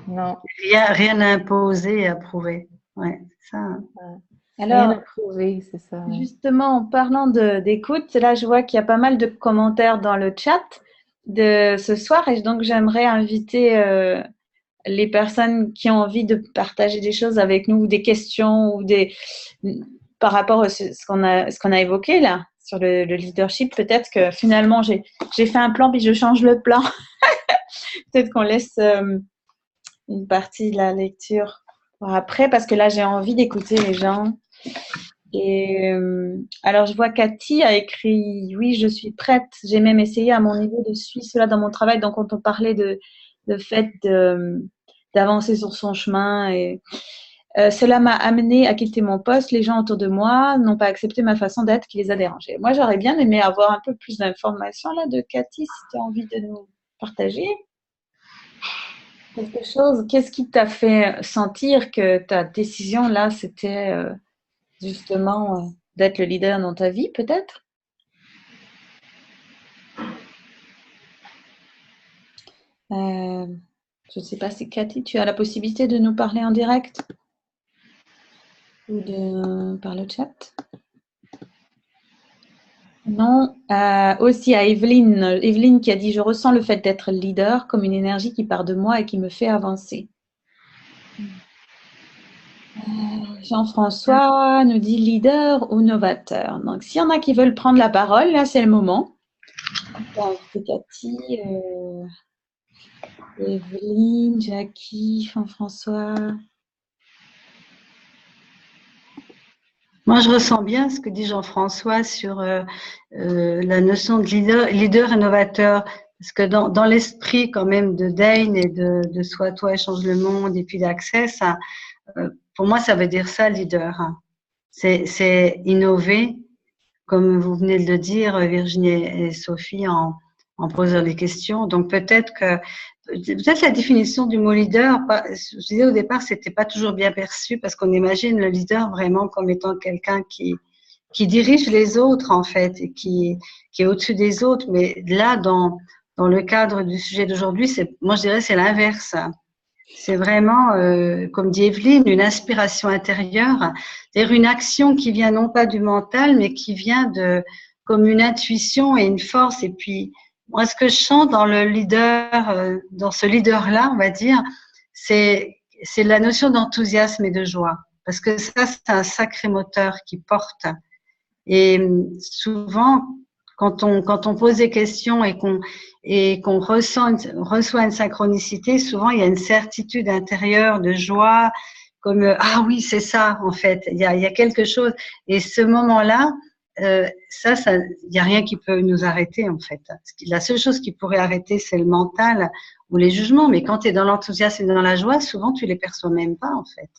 Non. Rien à imposer et à prouver. Ouais, c'est ça. Alors, rien à prouver, c'est ça. Justement, en parlant d'écoute, là, je vois qu'il y a pas mal de commentaires dans le chat de ce soir et donc j'aimerais inviter les personnes qui ont envie de partager des choses avec nous, ou des questions, ou par rapport à ce qu'on a évoqué là sur le leadership. Peut-être que finalement j'ai fait un plan puis je change le plan. Peut-être qu'on laisse une partie de la lecture pour après, parce que là j'ai envie d'écouter les gens. Et alors je vois Cathy a écrit oui, je suis prête, j'ai même essayé à mon niveau de suivre cela dans mon travail. Donc quand on parlait de fait d'avancer sur son chemin, et Cela m'a amené à quitter mon poste. Les gens autour de moi n'ont pas accepté ma façon d'être qui les a dérangés. Moi, j'aurais bien aimé avoir un peu plus d'informations là de Cathy, si tu as envie de nous partager quelque chose. Qu'est-ce qui t'a fait sentir que ta décision là, c'était justement d'être le leader dans ta vie, peut-être? Je ne sais pas si Cathy, tu as la possibilité de nous parler en direct ou par le chat. Non. Aussi à Evelyne qui a dit « Je ressens le fait d'être leader comme une énergie qui part de moi et qui me fait avancer. » Jean-François nous dit « Leader ou novateur ?» Donc, s'il y en a qui veulent prendre la parole, là, c'est le moment. Cathy, Evelyne, Jackie, Jean-François. Moi, je ressens bien ce que dit Jean-François sur la notion de leader innovateur, parce que dans l'esprit quand même de Dane et de Sois toi et change le monde et puis d'Access, pour moi, ça veut dire ça, leader. C'est innover, comme vous venez de le dire, Virginie et Sophie, en posant des questions. Donc peut-être la définition du mot leader, je disais au départ, c'était pas toujours bien perçu parce qu'on imagine le leader vraiment comme étant quelqu'un qui dirige les autres en fait et qui est au-dessus des autres. Mais là, dans le cadre du sujet d'aujourd'hui, moi je dirais c'est l'inverse. C'est vraiment, comme dit Evelyne, une inspiration intérieure, c'est-à-dire une action qui vient non pas du mental, mais qui vient comme une intuition et une force. Et puis, moi, ce que je sens dans le leader, dans ce leader-là, on va dire, c'est la notion d'enthousiasme et de joie. Parce que ça, c'est un sacré moteur qui porte. Et souvent, quand on pose des questions et qu'on reçoit une synchronicité, souvent il y a une certitude intérieure de joie, comme ah oui, c'est ça en fait, il y a quelque chose. Et ce moment-là, ça, il n'y a rien qui peut nous arrêter en fait. La seule chose qui pourrait arrêter, c'est le mental ou les jugements. Mais quand tu es dans l'enthousiasme et dans la joie, souvent tu les perçois même pas en fait.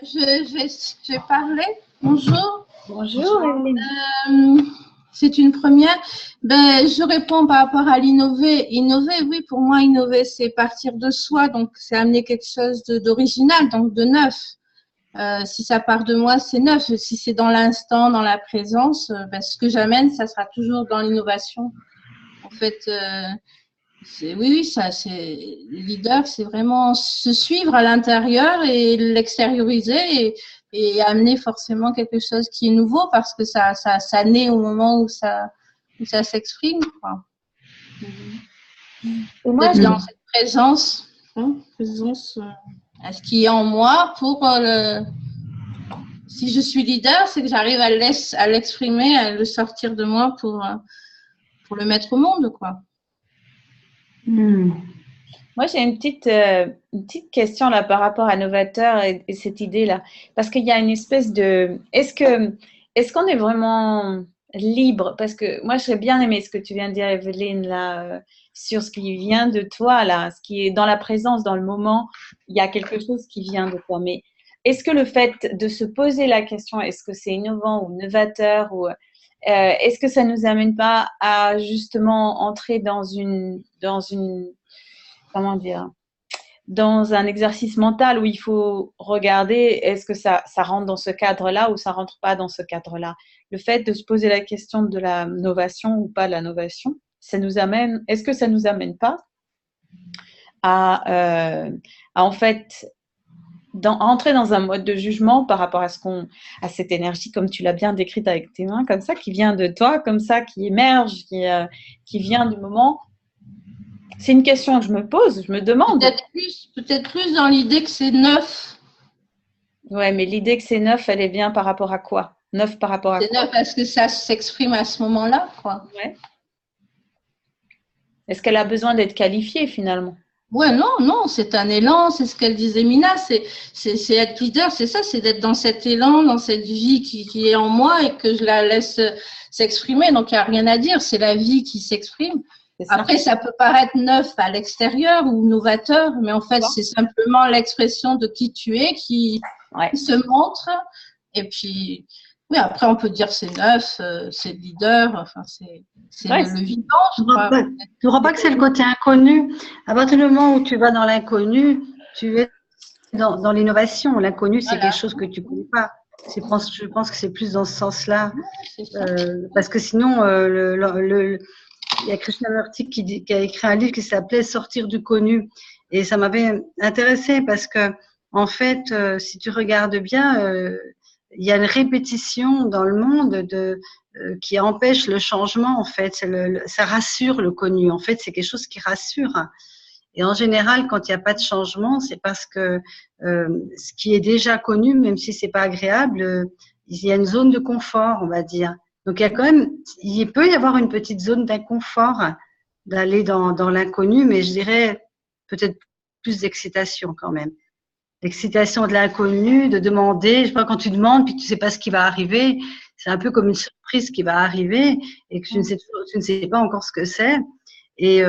Je vais parler. Bonjour. Bonjour, Evelyne. C'est une première. Je réponds par rapport à l'innover. Innover, oui, pour moi, innover, c'est partir de soi. Donc, c'est amener quelque chose d'original, donc de neuf. Si ça part de moi, c'est neuf. Si c'est dans l'instant, dans la présence, ce que j'amène, ça sera toujours dans l'innovation. En fait, oui, ça, c'est leader, c'est vraiment se suivre à l'intérieur et l'extérioriser et amener forcément quelque chose qui est nouveau parce que ça naît au moment où ça s'exprime. Et moi, dans cette présence, à ce qui est en moi pour si je suis leader, c'est que j'arrive à l'exprimer, à le sortir de moi pour le mettre au monde, quoi. Moi, j'ai une petite question là par rapport à novateur et cette idée-là. Parce qu'il y a une espèce de… Est-ce qu'on est vraiment libre? Parce que moi, je serais bien aimé ce que tu viens de dire, Evelyne, là, sur ce qui vient de toi, là, ce qui est dans la présence, dans le moment, il y a quelque chose qui vient de toi. Mais est-ce que le fait de se poser la question, est-ce que c'est innovant ou novateur ou… est-ce que ça ne nous amène pas à justement entrer dans comment dire, dans un exercice mental où il faut regarder est-ce que ça rentre dans ce cadre-là ou ça rentre pas dans ce cadre-là. Le fait de se poser la question de la novation ou pas de la novation, est-ce que ça nous amène pas à en fait entrer dans un mode de jugement par rapport à cette énergie, comme tu l'as bien décrite avec tes mains, comme ça, qui vient de toi, comme ça, qui émerge, qui vient du moment. C'est une question que je me pose, je me demande. Peut-être plus dans l'idée que c'est neuf. Ouais, mais l'idée que c'est neuf, elle est bien par rapport à quoi? Neuf par rapport à quoi? C'est neuf parce que ça s'exprime à ce moment-là, quoi. Ouais. Est-ce qu'elle a besoin d'être qualifiée finalement? Ouais, non, c'est un élan, c'est ce qu'elle disait Mina, c'est être leader, c'est ça, c'est d'être dans cet élan, dans cette vie qui est en moi et que je la laisse s'exprimer. Donc, il n'y a rien à dire, c'est la vie qui s'exprime. C'est ça. Après, ça peut paraître neuf à l'extérieur ou novateur, mais en fait, c'est simplement l'expression de qui tu es qui se montre. Et puis, oui, après, on peut dire c'est neuf, c'est leader, enfin, c'est le vivant, je crois. Tu ne crois pas que c'est le côté inconnu? À partir du moment où tu vas dans l'inconnu, tu es dans l'innovation. L'inconnu, c'est quelque chose que tu ne connais pas. Je pense que c'est plus dans ce sens-là. Parce que sinon, il y a Krishnamurti qui a écrit un livre qui s'appelait Sortir du connu. Et ça m'avait intéressé parce que, en fait, si tu regardes bien, il y a une répétition dans le monde qui empêche le changement, en fait. Ça rassure le connu. En fait, c'est quelque chose qui rassure. Et en général, quand il n'y a pas de changement, c'est parce que ce qui est déjà connu, même si c'est pas agréable, il y a une zone de confort, on va dire. Donc, il peut y avoir une petite zone d'inconfort d'aller dans l'inconnu, mais je dirais peut-être plus d'excitation quand même. L'excitation de l'inconnu, de demander, je sais pas, quand tu demandes puis tu sais pas ce qui va arriver, c'est un peu comme une surprise qui va arriver et que tu ne sais pas encore ce que c'est. Et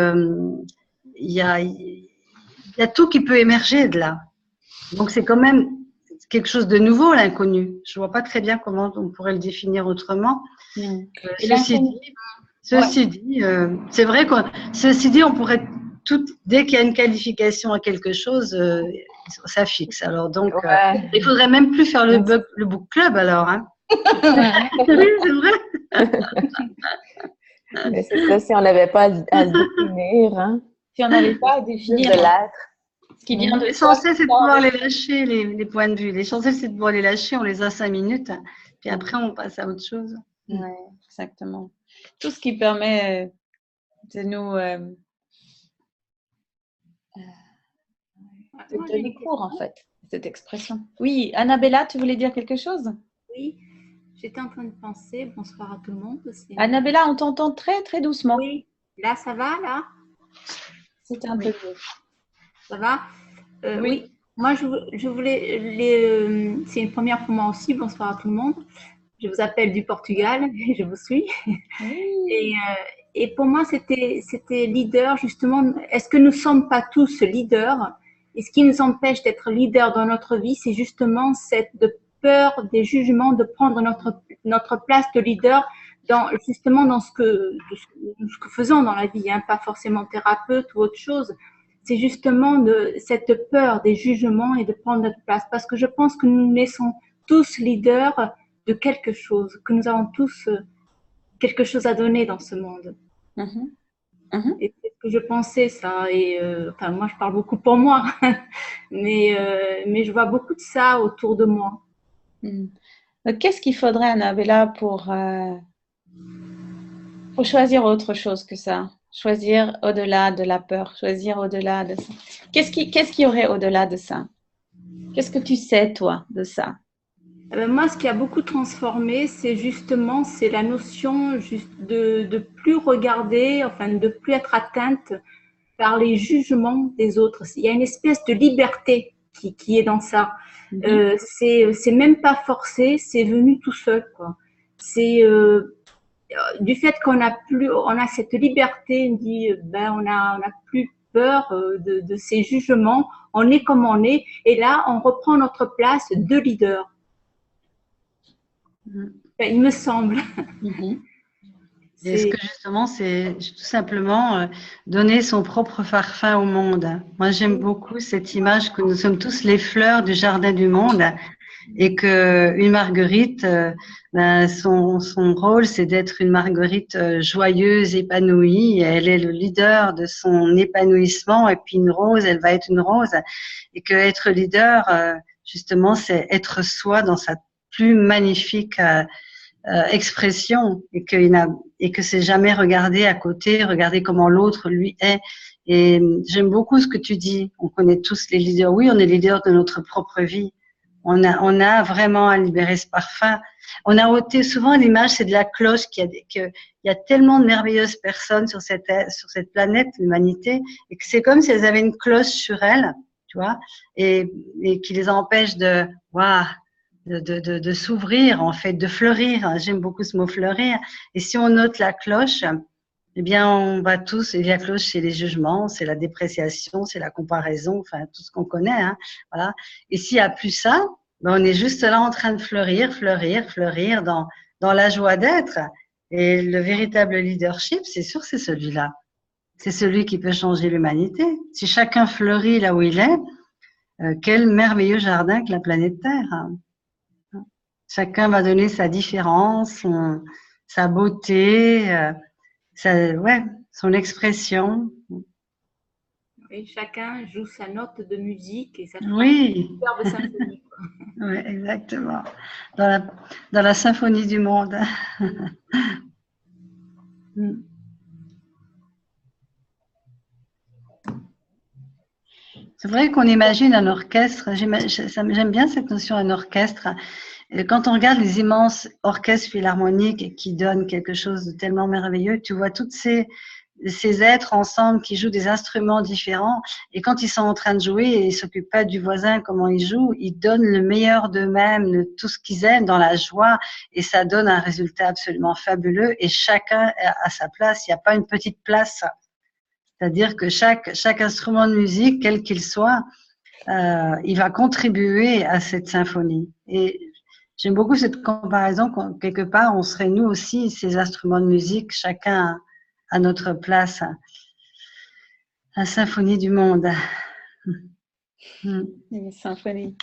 il y a tout qui peut émerger de là. Donc, c'est quand même quelque chose de nouveau, l'inconnu. Je vois pas très bien comment on pourrait le définir autrement. Ceci dit, c'est vrai ceci dit, on pourrait dès qu'il y a une qualification à quelque chose, ça fixe. Alors donc, il faudrait même plus faire le book club alors. Hein. Oui, c'est vrai. Mais c'est ça, si on n'avait pas à le définir. Hein? Si on n'avait pas à définir de l'être. Ce qui vient de l'essentiel, c'est de pouvoir les lâcher, les points de vue. L'essentiel, c'est de pouvoir les lâcher. On les a 5 minutes. Puis après, on passe à autre chose. Oui, exactement. Tout ce qui permet de nous de donner cours, en fait, cette expression. Oui, Annabella, tu voulais dire quelque chose? Oui, j'étais en train de penser, bonsoir à tout le monde. Annabella, on t'entend très, très doucement. Oui, là, ça va, là? C'était un peu mieux. Ça va? Oui. Moi, je voulais, c'est une première pour moi aussi, bonsoir à tout le monde. Je vous appelle du Portugal, je vous suis. Oui. Et pour moi, c'était leader, justement. Est-ce que nous ne sommes pas tous leaders? Et ce qui nous empêche d'être leaders dans notre vie, c'est justement cette peur des jugements, de prendre notre place de leader justement dans ce que faisons dans la vie, hein, pas forcément thérapeute ou autre chose. C'est justement cette peur des jugements et de prendre notre place. Parce que je pense que nous naissons tous leaders de quelque chose, que nous avons tous quelque chose à donner dans ce monde. Et c'est ce que je pensais, ça. Et enfin, moi, je parle beaucoup pour moi, mais je vois beaucoup de ça autour de moi. Qu'est-ce qu'il faudrait, Annabella, pour choisir autre chose que ça? Choisir au-delà de la peur, choisir au-delà de ça. Qu'est-ce qu'il y aurait au-delà de ça? Qu'est-ce que tu sais, toi, de ça? Moi, ce qui a beaucoup transformé, c'est la notion juste de plus regarder, enfin, de plus être atteinte par les jugements des autres. Il y a une espèce de liberté qui est dans ça. C'est même pas forcé, c'est venu tout seul, quoi. C'est du fait qu'on a cette liberté, on dit, on a plus peur de ces jugements, on est comme on est, et là, on reprend notre place de leader. Il me semble. Est-ce que justement, c'est tout simplement donner son propre parfum au monde. Moi, j'aime beaucoup cette image que nous sommes tous les fleurs du jardin du monde et que une marguerite, son rôle, c'est d'être une marguerite joyeuse, épanouie. Elle est le leader de son épanouissement. Et puis une rose, elle va être une rose. Et que être leader, justement, c'est être soi dans sa plus magnifique expression et que c'est jamais regarder à côté, regarder comment l'autre lui est. Et j'aime beaucoup ce que tu dis. On connaît tous les leaders. Oui, on est leader de notre propre vie. On a vraiment à libérer ce parfum. On a ôté souvent l'image, c'est de la cloche il y a tellement de merveilleuses personnes sur cette planète, l'humanité, et que c'est comme si elles avaient une cloche sur elles, tu vois, et qui les empêche de s'ouvrir, en fait, de fleurir. J'aime beaucoup ce mot fleurir. Et si on note la cloche, eh bien, on va tous, il y a cloche, c'est les jugements, c'est la dépréciation, c'est la comparaison, enfin, tout ce qu'on connaît, hein, voilà. Et s'il n'y a plus ça, ben, on est juste là en train de fleurir, fleurir, fleurir dans la joie d'être. Et le véritable leadership, c'est sûr, c'est celui-là. C'est celui qui peut changer l'humanité. Si chacun fleurit là où il est, quel merveilleux jardin que la planète Terre, hein. Chacun va donner sa différence, sa beauté, son expression. Et chacun joue sa note de musique et ça fait Oui. une superbe symphonie. Oui, exactement. Dans la symphonie du monde. C'est vrai qu'on imagine un orchestre. J'aime bien cette notion d'un orchestre. Et quand on regarde les immenses orchestres philharmoniques qui donnent quelque chose de tellement merveilleux, tu vois toutes ces êtres ensemble qui jouent des instruments différents, et quand ils sont en train de jouer et ils s'occupent pas du voisin, comment ils jouent, ils donnent le meilleur d'eux-mêmes, de tout ce qu'ils aiment dans la joie, et ça donne un résultat absolument fabuleux, et chacun a sa place, il n'y a pas une petite place. C'est-à-dire que chaque instrument de musique, quel qu'il soit, il va contribuer à cette symphonie. Et j'aime beaucoup cette comparaison, quelque part, on serait nous aussi ces instruments de musique, chacun à notre place, la symphonie du monde. Une symphonie.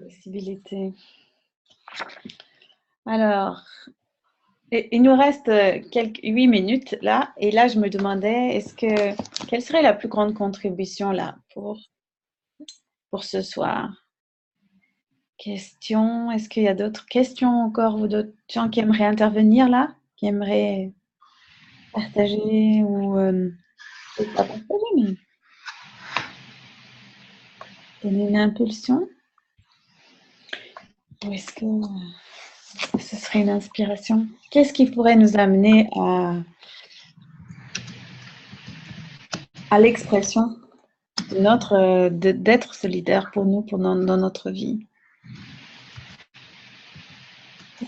Possibilité. Alors, il nous reste 8 minutes là, et là je me demandais, quelle serait la plus grande contribution là pour ce soir? Questions? Est-ce qu'il y a d'autres questions encore ou d'autres gens qui aimeraient intervenir là, qui aimeraient partager ou pas partager, mais donner une impulsion? Ou est-ce que ce serait une inspiration? Qu'est-ce qui pourrait nous amener à l'expression d'être ce leader pour nous, dans notre vie?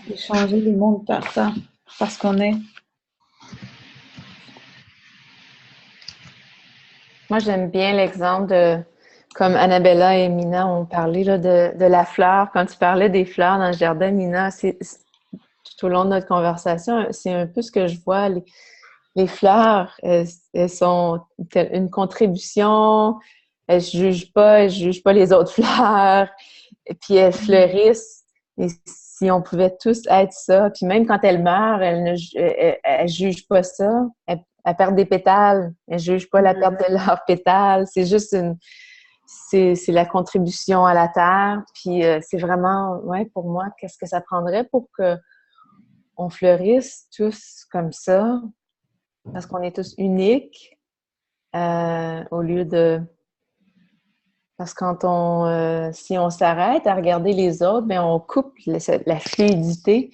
De changer le monde par ça, parce qu'on est. Moi, j'aime bien l'exemple comme Annabella et Mina ont parlé là, de la fleur. Quand tu parlais des fleurs dans le jardin, Mina, tout au long de notre conversation, c'est un peu ce que je vois. Les fleurs, elles sont une contribution. Elles jugent pas les autres fleurs. Et puis elles fleurissent. Et si on pouvait tous être ça, puis même quand elles meurent, elles jugent pas ça. Elles perdent des pétales. Elles jugent pas la perte de leurs pétales. C'est juste c'est la contribution à la terre. Puis c'est vraiment, ouais, pour moi, qu'est-ce que ça prendrait pour que on fleurisse tous comme ça, parce qu'on est tous uniques, au lieu de... Parce que si on s'arrête à regarder les autres, bien, on coupe la fluidité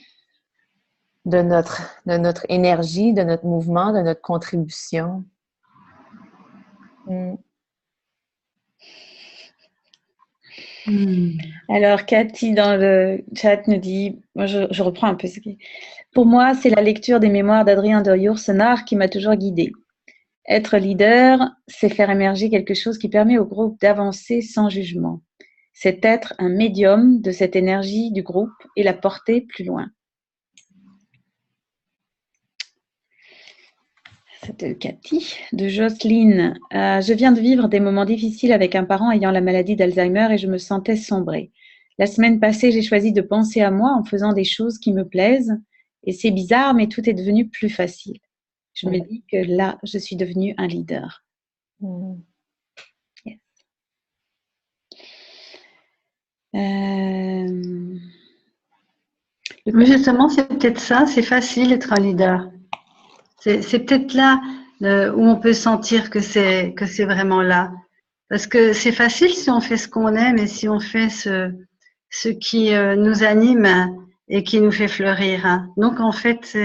de notre énergie, de notre mouvement, de notre contribution. Alors, Cathy, dans le chat, nous dit, moi je reprends un peu ce qui... Pour moi, c'est la lecture des mémoires d'Adrien de Yourcenar qui m'a toujours guidée. Être leader, c'est faire émerger quelque chose qui permet au groupe d'avancer sans jugement. C'est être un médium de cette énergie du groupe et la porter plus loin. C'était Cathy. De Jocelyne. Je viens de vivre des moments difficiles avec un parent ayant la maladie d'Alzheimer et je me sentais sombrer. La semaine passée, j'ai choisi de penser à moi en faisant des choses qui me plaisent. Et c'est bizarre, mais tout est devenu plus facile. Je me dis que là, je suis devenue un leader. Yes. Mais justement, c'est peut-être ça, c'est facile d'être un leader. C'est peut-être là où on peut sentir que c'est vraiment là. Parce que c'est facile si on fait ce qu'on aime et si on fait ce qui nous anime et qui nous fait fleurir. Donc, en fait,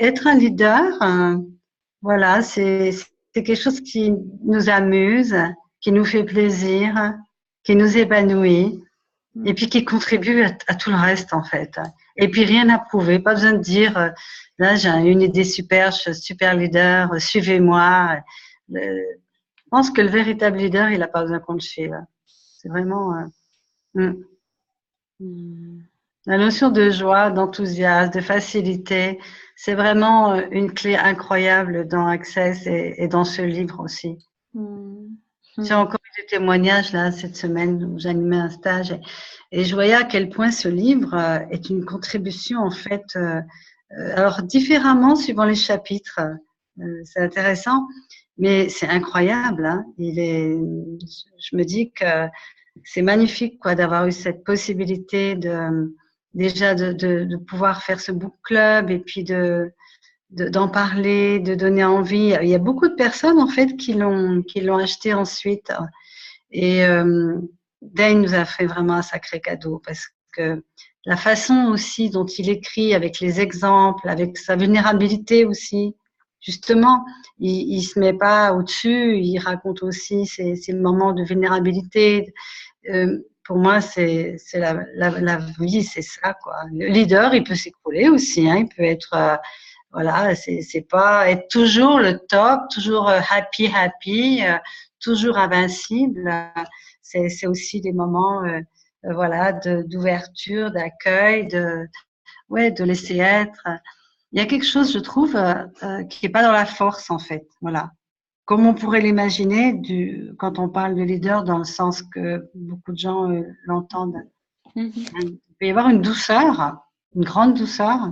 être un leader, voilà, c'est quelque chose qui nous amuse, qui nous fait plaisir, qui nous épanouit et puis qui contribue à tout le reste, en fait. Et puis rien à prouver, pas besoin de dire là j'ai une idée super, je suis super leader, suivez-moi. Je pense que le véritable leader, il n'a pas besoin qu'on le suive. C'est vraiment la notion de joie, d'enthousiasme, de facilité. C'est vraiment une clé incroyable dans Access et dans ce livre aussi. J'ai encore eu des témoignages là cette semaine où j'animais un stage et je voyais à quel point ce livre est une contribution en fait, alors différemment suivant les chapitres. C'est intéressant, mais c'est incroyable. Hein. Je me dis que c'est magnifique quoi d'avoir eu cette possibilité de pouvoir faire ce book club et puis d'en parler, de donner envie. Il y a beaucoup de personnes en fait qui l'ont acheté ensuite. Et Dane nous a fait vraiment un sacré cadeau parce que la façon aussi dont il écrit, avec les exemples, avec sa vulnérabilité aussi, justement, il se met pas au-dessus, il raconte aussi ses moments de vulnérabilité. Pour moi, c'est la vie, c'est ça quoi. Le leader, il peut s'écrouler aussi, hein, il peut être voilà, c'est pas être toujours le top, toujours happy, toujours invincible. C'est aussi des moments, voilà, d'ouverture, d'accueil, de laisser être. Il y a quelque chose, je trouve, qui est pas dans la force en fait. Voilà, comme on pourrait l'imaginer quand on parle de leader dans le sens que beaucoup de gens l'entendent. Il peut y avoir une douceur, une grande douceur.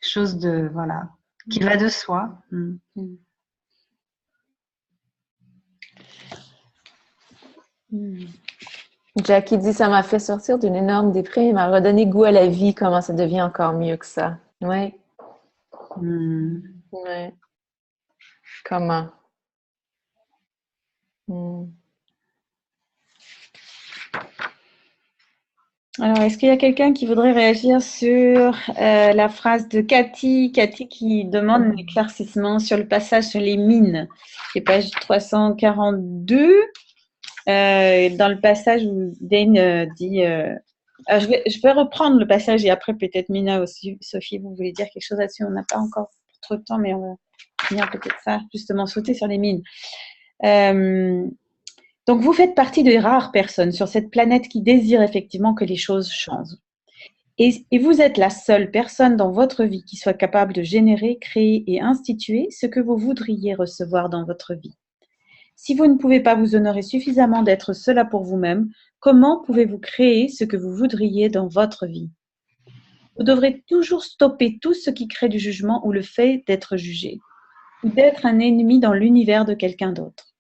Chose de voilà qui va de soi. Jackie dit ça m'a fait sortir d'une énorme déprime et m'a redonné goût à la vie. Comment ça devient encore mieux que ça. Oui. Oui. Comment? Alors, est-ce qu'il y a quelqu'un qui voudrait réagir sur la phrase de Cathy? Cathy qui demande un éclaircissement sur le passage sur les mines, qui est page 342. Dans le passage où Dane dit... je vais reprendre le passage et après peut-être Mina aussi, Sophie, vous voulez dire quelque chose là-dessus? On n'a pas encore trop de temps, mais on va finir peut-être ça, justement, sauter sur les mines. Donc, vous faites partie des rares personnes sur cette planète qui désirent effectivement que les choses changent. Et vous êtes la seule personne dans votre vie qui soit capable de générer, créer et instituer ce que vous voudriez recevoir dans votre vie. Si vous ne pouvez pas vous honorer suffisamment d'être cela pour vous-même, comment pouvez-vous créer ce que vous voudriez dans votre vie? Vous devrez toujours stopper tout ce qui crée du jugement ou le fait d'être jugé, ou d'être un ennemi dans l'univers de quelqu'un d'autre.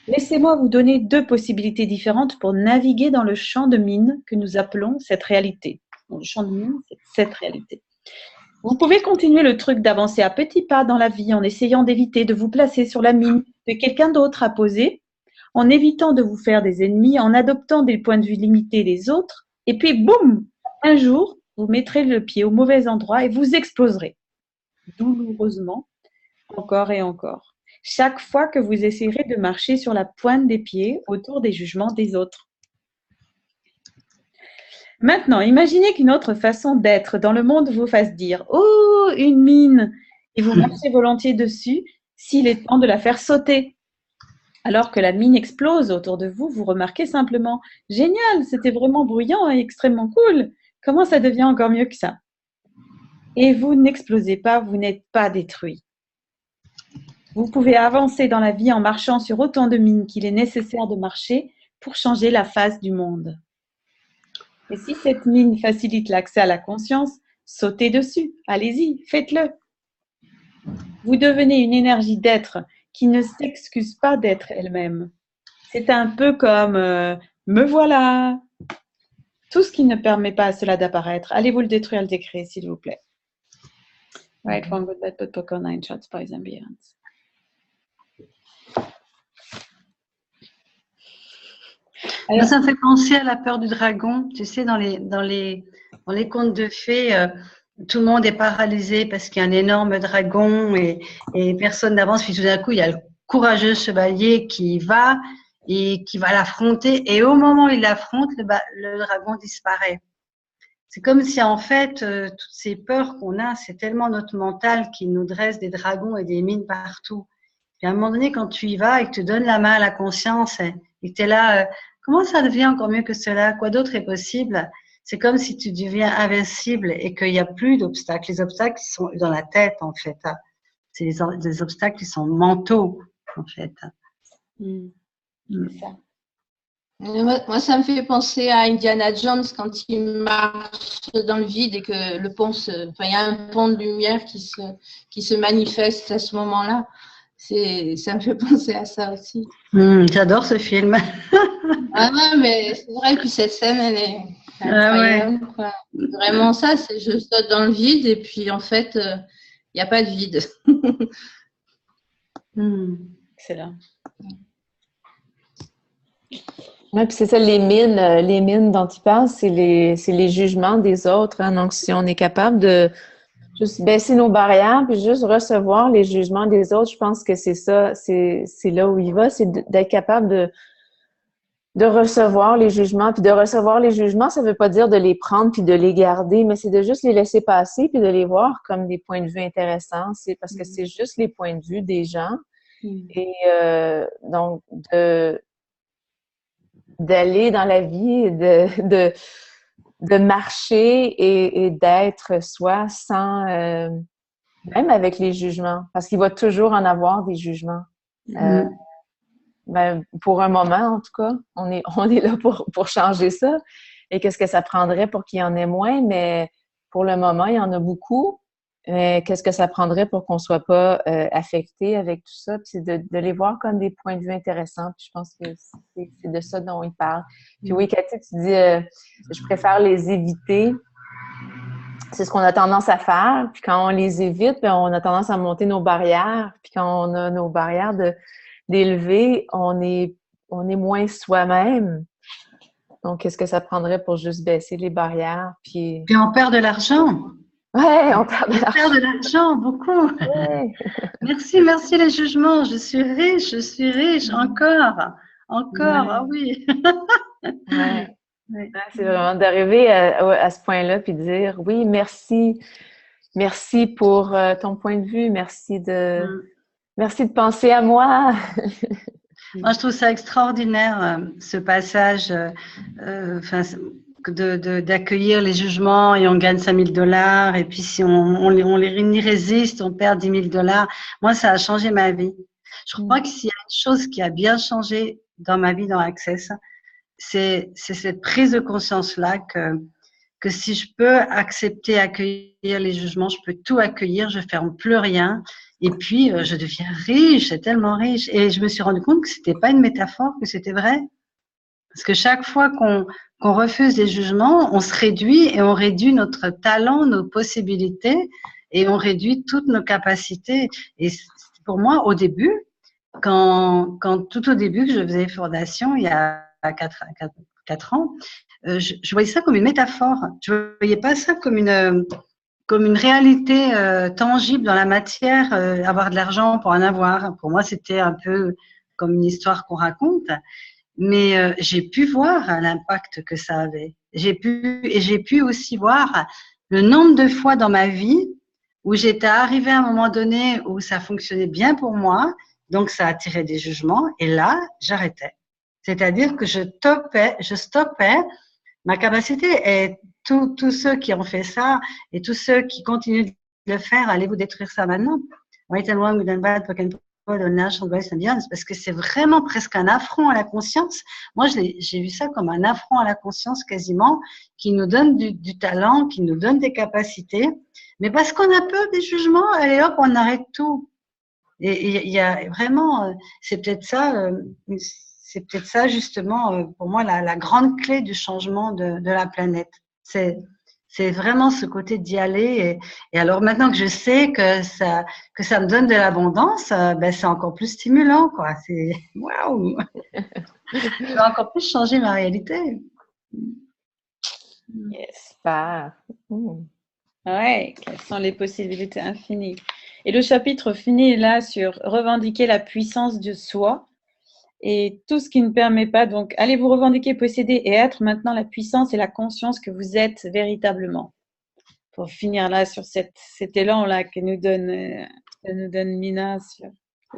Laissez-moi vous donner 2 possibilités différentes pour naviguer dans le champ de mine que nous appelons cette réalité. Le champ de mine, c'est cette réalité. Vous pouvez continuer le truc d'avancer à petits pas dans la vie en essayant d'éviter de vous placer sur la mine que quelqu'un d'autre a posée, en évitant de vous faire des ennemis, en adoptant des points de vue limités des autres, et puis boum, un jour, vous mettrez le pied au mauvais endroit et vous exploserez. Douloureusement, encore et encore. Chaque fois que vous essayerez de marcher sur la pointe des pieds autour des jugements des autres. Maintenant, imaginez qu'une autre façon d'être dans le monde vous fasse dire « Oh, une mine !» et vous marchez volontiers dessus s'il est temps de la faire sauter. Alors que la mine explose autour de vous, vous remarquez simplement « Génial, c'était vraiment bruyant et extrêmement cool. Comment ça devient encore mieux que ça ?» Et vous n'explosez pas, vous n'êtes pas détruit. Vous pouvez avancer dans la vie en marchant sur autant de mines qu'il est nécessaire de marcher pour changer la face du monde. Et si cette mine facilite l'accès à la conscience, sautez dessus, allez-y, faites-le. Vous devenez une énergie d'être qui ne s'excuse pas d'être elle-même. C'est un peu comme me voilà. Tout ce qui ne permet pas à cela d'apparaître, allez vous le détruire, le décréer, s'il vous plaît. Right, wrong, good, bad, but poker, 9 shots, poison, beyond. Alors, ça me fait penser à la peur du dragon. Tu sais, dans les contes de fées, tout le monde est paralysé parce qu'il y a un énorme dragon et personne n'avance. Puis tout d'un coup, il y a le courageux chevalier qui va et qui va l'affronter. Et au moment où il l'affronte, le dragon disparaît. c'est comme si en fait, toutes ces peurs qu'on a, c'est tellement notre mental qui nous dresse des dragons et des mines partout. Et à un moment donné, quand tu y vas et que tu donnes la main à la conscience et que tu es là, comment ça devient encore mieux que cela? Quoi d'autre est possible? C'est comme si tu deviens invincible et qu'il n'y a plus d'obstacles. Les obstacles ils sont dans la tête, en fait. C'est des obstacles qui sont mentaux, en fait. C'est ça. Moi, ça me fait penser à Indiana Jones quand il marche dans le vide et que le pont enfin, il y a un pont de lumière qui se manifeste à ce moment-là. Ça me fait penser à ça aussi. J'adore ce film. Ah ouais, mais c'est vrai que cette scène, elle est incroyable, quoi. Vraiment ça, c'est je saute dans le vide et puis en fait, il n'y a pas de vide. Excellent. Oui, puis c'est ça, les mines dont tu parles, c'est les jugements des autres. Hein. Donc, si on est capable de juste baisser nos barrières puis juste recevoir les jugements des autres, je pense que c'est ça, c'est là où il va, c'est d'être capable de recevoir les jugements. Puis de recevoir les jugements, ça veut pas dire de les prendre puis de les garder, mais c'est de juste les laisser passer puis de les voir comme des points de vue intéressants. C'est parce que c'est juste les points de vue des gens. Et donc, d'aller dans la vie, de marcher et d'être soi sans, même avec les jugements, parce qu'il va toujours en avoir des jugements. Ben, pour un moment, en tout cas, on est là pour changer ça. Et qu'est-ce que ça prendrait pour qu'il y en ait moins? Mais pour le moment, il y en a beaucoup. Mais qu'est-ce que ça prendrait pour qu'on ne soit pas affecté avec tout ça? Puis c'est de les voir comme des points de vue intéressants. Puis je pense que c'est de ça dont il parle. Puis oui, Cathy, tu dis je préfère les éviter. C'est ce qu'on a tendance à faire. Puis quand on les évite, bien, on a tendance à monter nos barrières. Puis quand on a nos barrières d'élever, on est moins soi-même. Donc, qu'est-ce que ça prendrait pour juste baisser les barrières? Puis on perd de l'argent. Ouais, on perd de l'argent, beaucoup. Ouais. Merci les jugements. Je suis riche, encore. Ah oui. Ouais. C'est vraiment d'arriver à ce point-là puis de dire oui, merci pour ton point de vue, merci de penser à moi. Moi, je trouve ça extraordinaire, ce passage, d'accueillir les jugements et on gagne $5 000 et puis si on y résiste, on perd $10 000. Moi, ça a changé ma vie. Je crois que s'il y a une chose qui a bien changé dans ma vie dans Access, c'est cette prise de conscience-là que si je peux accueillir les jugements, je peux tout accueillir, je ferme plus rien. Et puis, je deviens riche, c'est tellement riche. Et je me suis rendu compte que c'était pas une métaphore, que c'était vrai. Parce que chaque fois qu'on refuse les jugements, on se réduit et on réduit notre talent, nos possibilités et on réduit toutes nos capacités. Et pour moi, au début, tout au début que je faisais fondation, il y a 4 ans, je voyais ça comme une métaphore. Je voyais pas ça comme une réalité tangible dans la matière, avoir de l'argent pour en avoir. Pour moi, c'était un peu comme une histoire qu'on raconte. Mais j'ai pu voir l'impact que ça avait. J'ai pu aussi voir le nombre de fois dans ma vie où j'étais arrivée à un moment donné où ça fonctionnait bien pour moi, donc ça attirait des jugements, et là, j'arrêtais. C'est-à-dire que je stoppais ma capacité. Et tous ceux qui ont fait ça et tous ceux qui continuent de le faire, allez vous détruire ça maintenant. Right and wrong, good and bad, poke and pull, all national boys and beyond, parce que c'est vraiment presque un affront à la conscience. Moi, j'ai vu ça comme un affront à la conscience quasiment, qui nous donne du talent, qui nous donne des capacités, mais parce qu'on a peur des jugements, allez hop, on arrête tout. Et il y a vraiment, c'est peut-être ça justement pour moi la grande clé du changement de la planète. C'est vraiment ce côté d'y aller. Et alors maintenant que je sais que ça me donne de l'abondance, ben c'est encore plus stimulant, quoi. C'est waouh. Je vais encore plus changer ma réalité. Yes. Super. Ouais, quelles sont les possibilités infinies. Et le chapitre finit là sur revendiquer la puissance de soi. Et tout ce qui ne permet pas, donc, allez vous revendiquer, posséder et être maintenant la puissance et la conscience que vous êtes véritablement. Pour finir là sur cet élan-là que nous donne Mina sur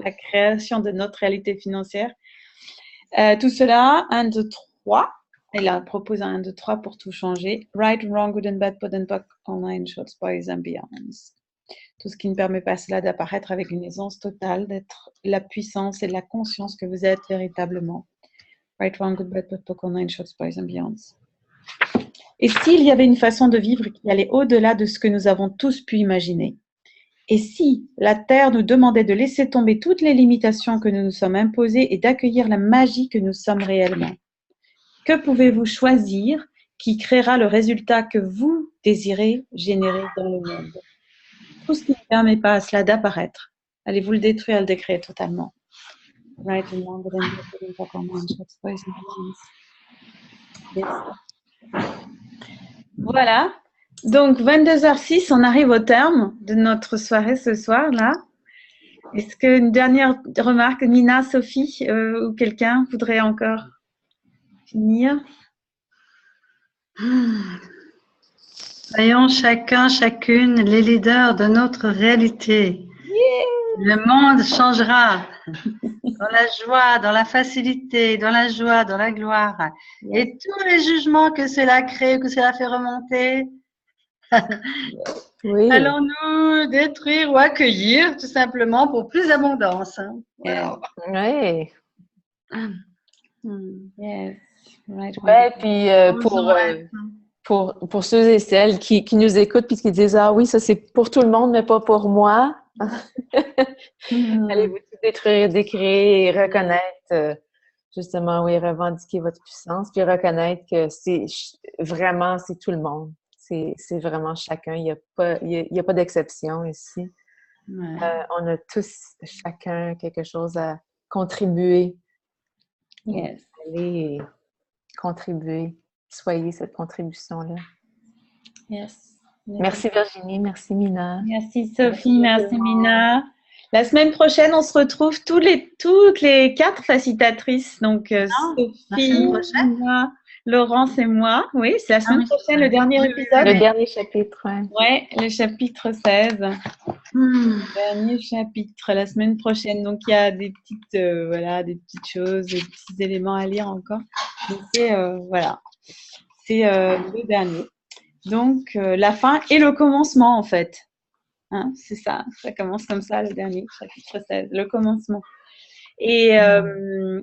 la création de notre réalité financière. Tout cela, 1, 2, 3. Elle propose un 1, 2, 3 pour tout changer. Right, wrong, good and bad, pot and pock, online, shorts, boys and beyonds. Tout ce qui ne permet pas cela d'apparaître avec une aisance totale, d'être la puissance et la conscience que vous êtes véritablement. Right, wrong, good, bad, pot, pock, online, shorts, boys and beyonds. Et s'il y avait une façon de vivre qui allait au-delà de ce que nous avons tous pu imaginer? Et si la Terre nous demandait de laisser tomber toutes les limitations que nous nous sommes imposées et d'accueillir la magie que nous sommes réellement? Que pouvez-vous choisir qui créera le résultat que vous désirez générer dans le monde? Tout ce qui ne permet pas à cela d'apparaître, allez-vous le détruire, le décréer totalement. Right and wrong, good and bad. Voilà. Donc, 22h06, on arrive au terme de notre soirée ce soir-là. Est-ce qu'une dernière remarque, Nina, Sophie ou quelqu'un voudrait encore finir? Soyons chacun, chacune les leaders de notre réalité. Le monde changera dans la joie, dans la facilité, dans la joie, dans la gloire. Et tous les jugements que cela crée, que cela fait remonter, Oui. allons-nous détruire ou accueillir tout simplement pour plus d'abondance. Yeah. Oui. Yes. Right. Ouais, puis pour ceux et celles qui nous écoutent puis qui disent ah oui, ça c'est pour tout le monde, mais pas pour moi. Allez-vous tout détruire, décréer et reconnaître justement, oui, revendiquer votre puissance, puis reconnaître que c'est tout le monde. C'est vraiment chacun. Il y a pas d'exception ici. Ouais. On a tous, chacun, quelque chose à contribuer. Yes. Allez contribuer. Soyez cette contribution-là. Yes. Merci Virginie, merci Mina. Merci Sophie, merci Mina. La semaine prochaine, on se retrouve toutes les 4 facilitatrices. Donc Sophie, Mina, Laurence et moi. Oui, c'est la semaine prochaine, le dernier épisode. Le dernier chapitre, ouais, le chapitre 16. Le dernier chapitre, la semaine prochaine. Donc, il y a des petites choses, des petits éléments à lire encore. Donc, c'est le dernier. Donc, la fin et le commencement, en fait. Hein, c'est ça commence comme ça, le dernier, chapitre 16, le commencement. Et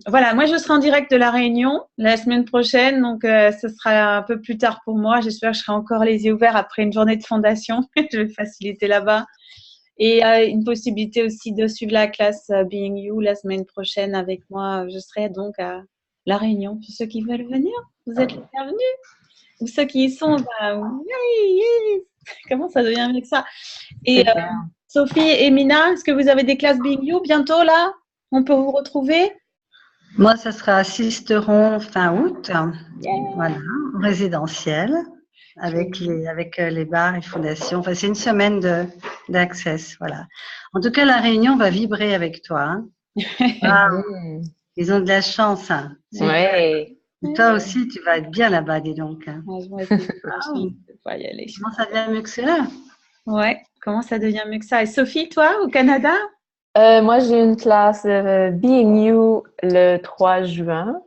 voilà, moi, je serai en direct de La Réunion la semaine prochaine, donc ce sera un peu plus tard pour moi. J'espère que je serai encore les yeux ouverts après une journée de fondation. Je vais faciliter là-bas. Et une possibilité aussi de suivre la classe Being You la semaine prochaine avec moi. Je serai donc à La Réunion. Pour ceux qui veulent venir, vous êtes les bienvenus. Ou ceux qui y sont, comment ça devient avec ça? Et Sophie et Mina, est-ce que vous avez des classes Being You bientôt là? On peut vous retrouver? Moi, ça sera à Sisteron fin août, voilà, en résidentiel, avec les bars et fondations. Enfin, c'est une semaine d'access, voilà. En tout cas, La Réunion va vibrer avec toi. Hein. Ils ont de la chance. Hein. Ouais. Et toi aussi, tu vas être bien là-bas, dis donc. Ouais, y aller. Comment ça devient mieux que cela? Ouais, comment ça devient mieux que ça? Et Sophie, toi, au Canada? Moi, j'ai une classe Being You le 3 juin,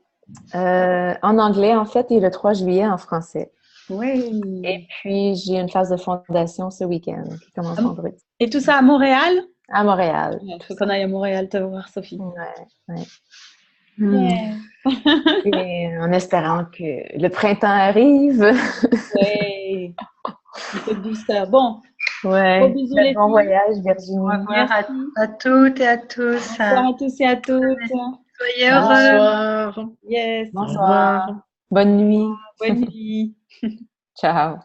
en anglais en fait, et le 3 juillet en français. Oui. Et puis, j'ai une classe de fondation ce week-end qui commence vendredi. Et tout ça à Montréal? À Montréal. Il faut qu'on aille à Montréal te voir, Sophie. Ouais. Yeah. Et en espérant que le printemps arrive. Oui. Un peu de douceur. Bon. Ouais. Gros bisous, les bon filles. voyage, Virginie. Au revoir à toutes et à tous. Bonsoir à tous et à toutes. Soyez heureux. Yes. Bonsoir. Bonne nuit. Bonne nuit. Ciao.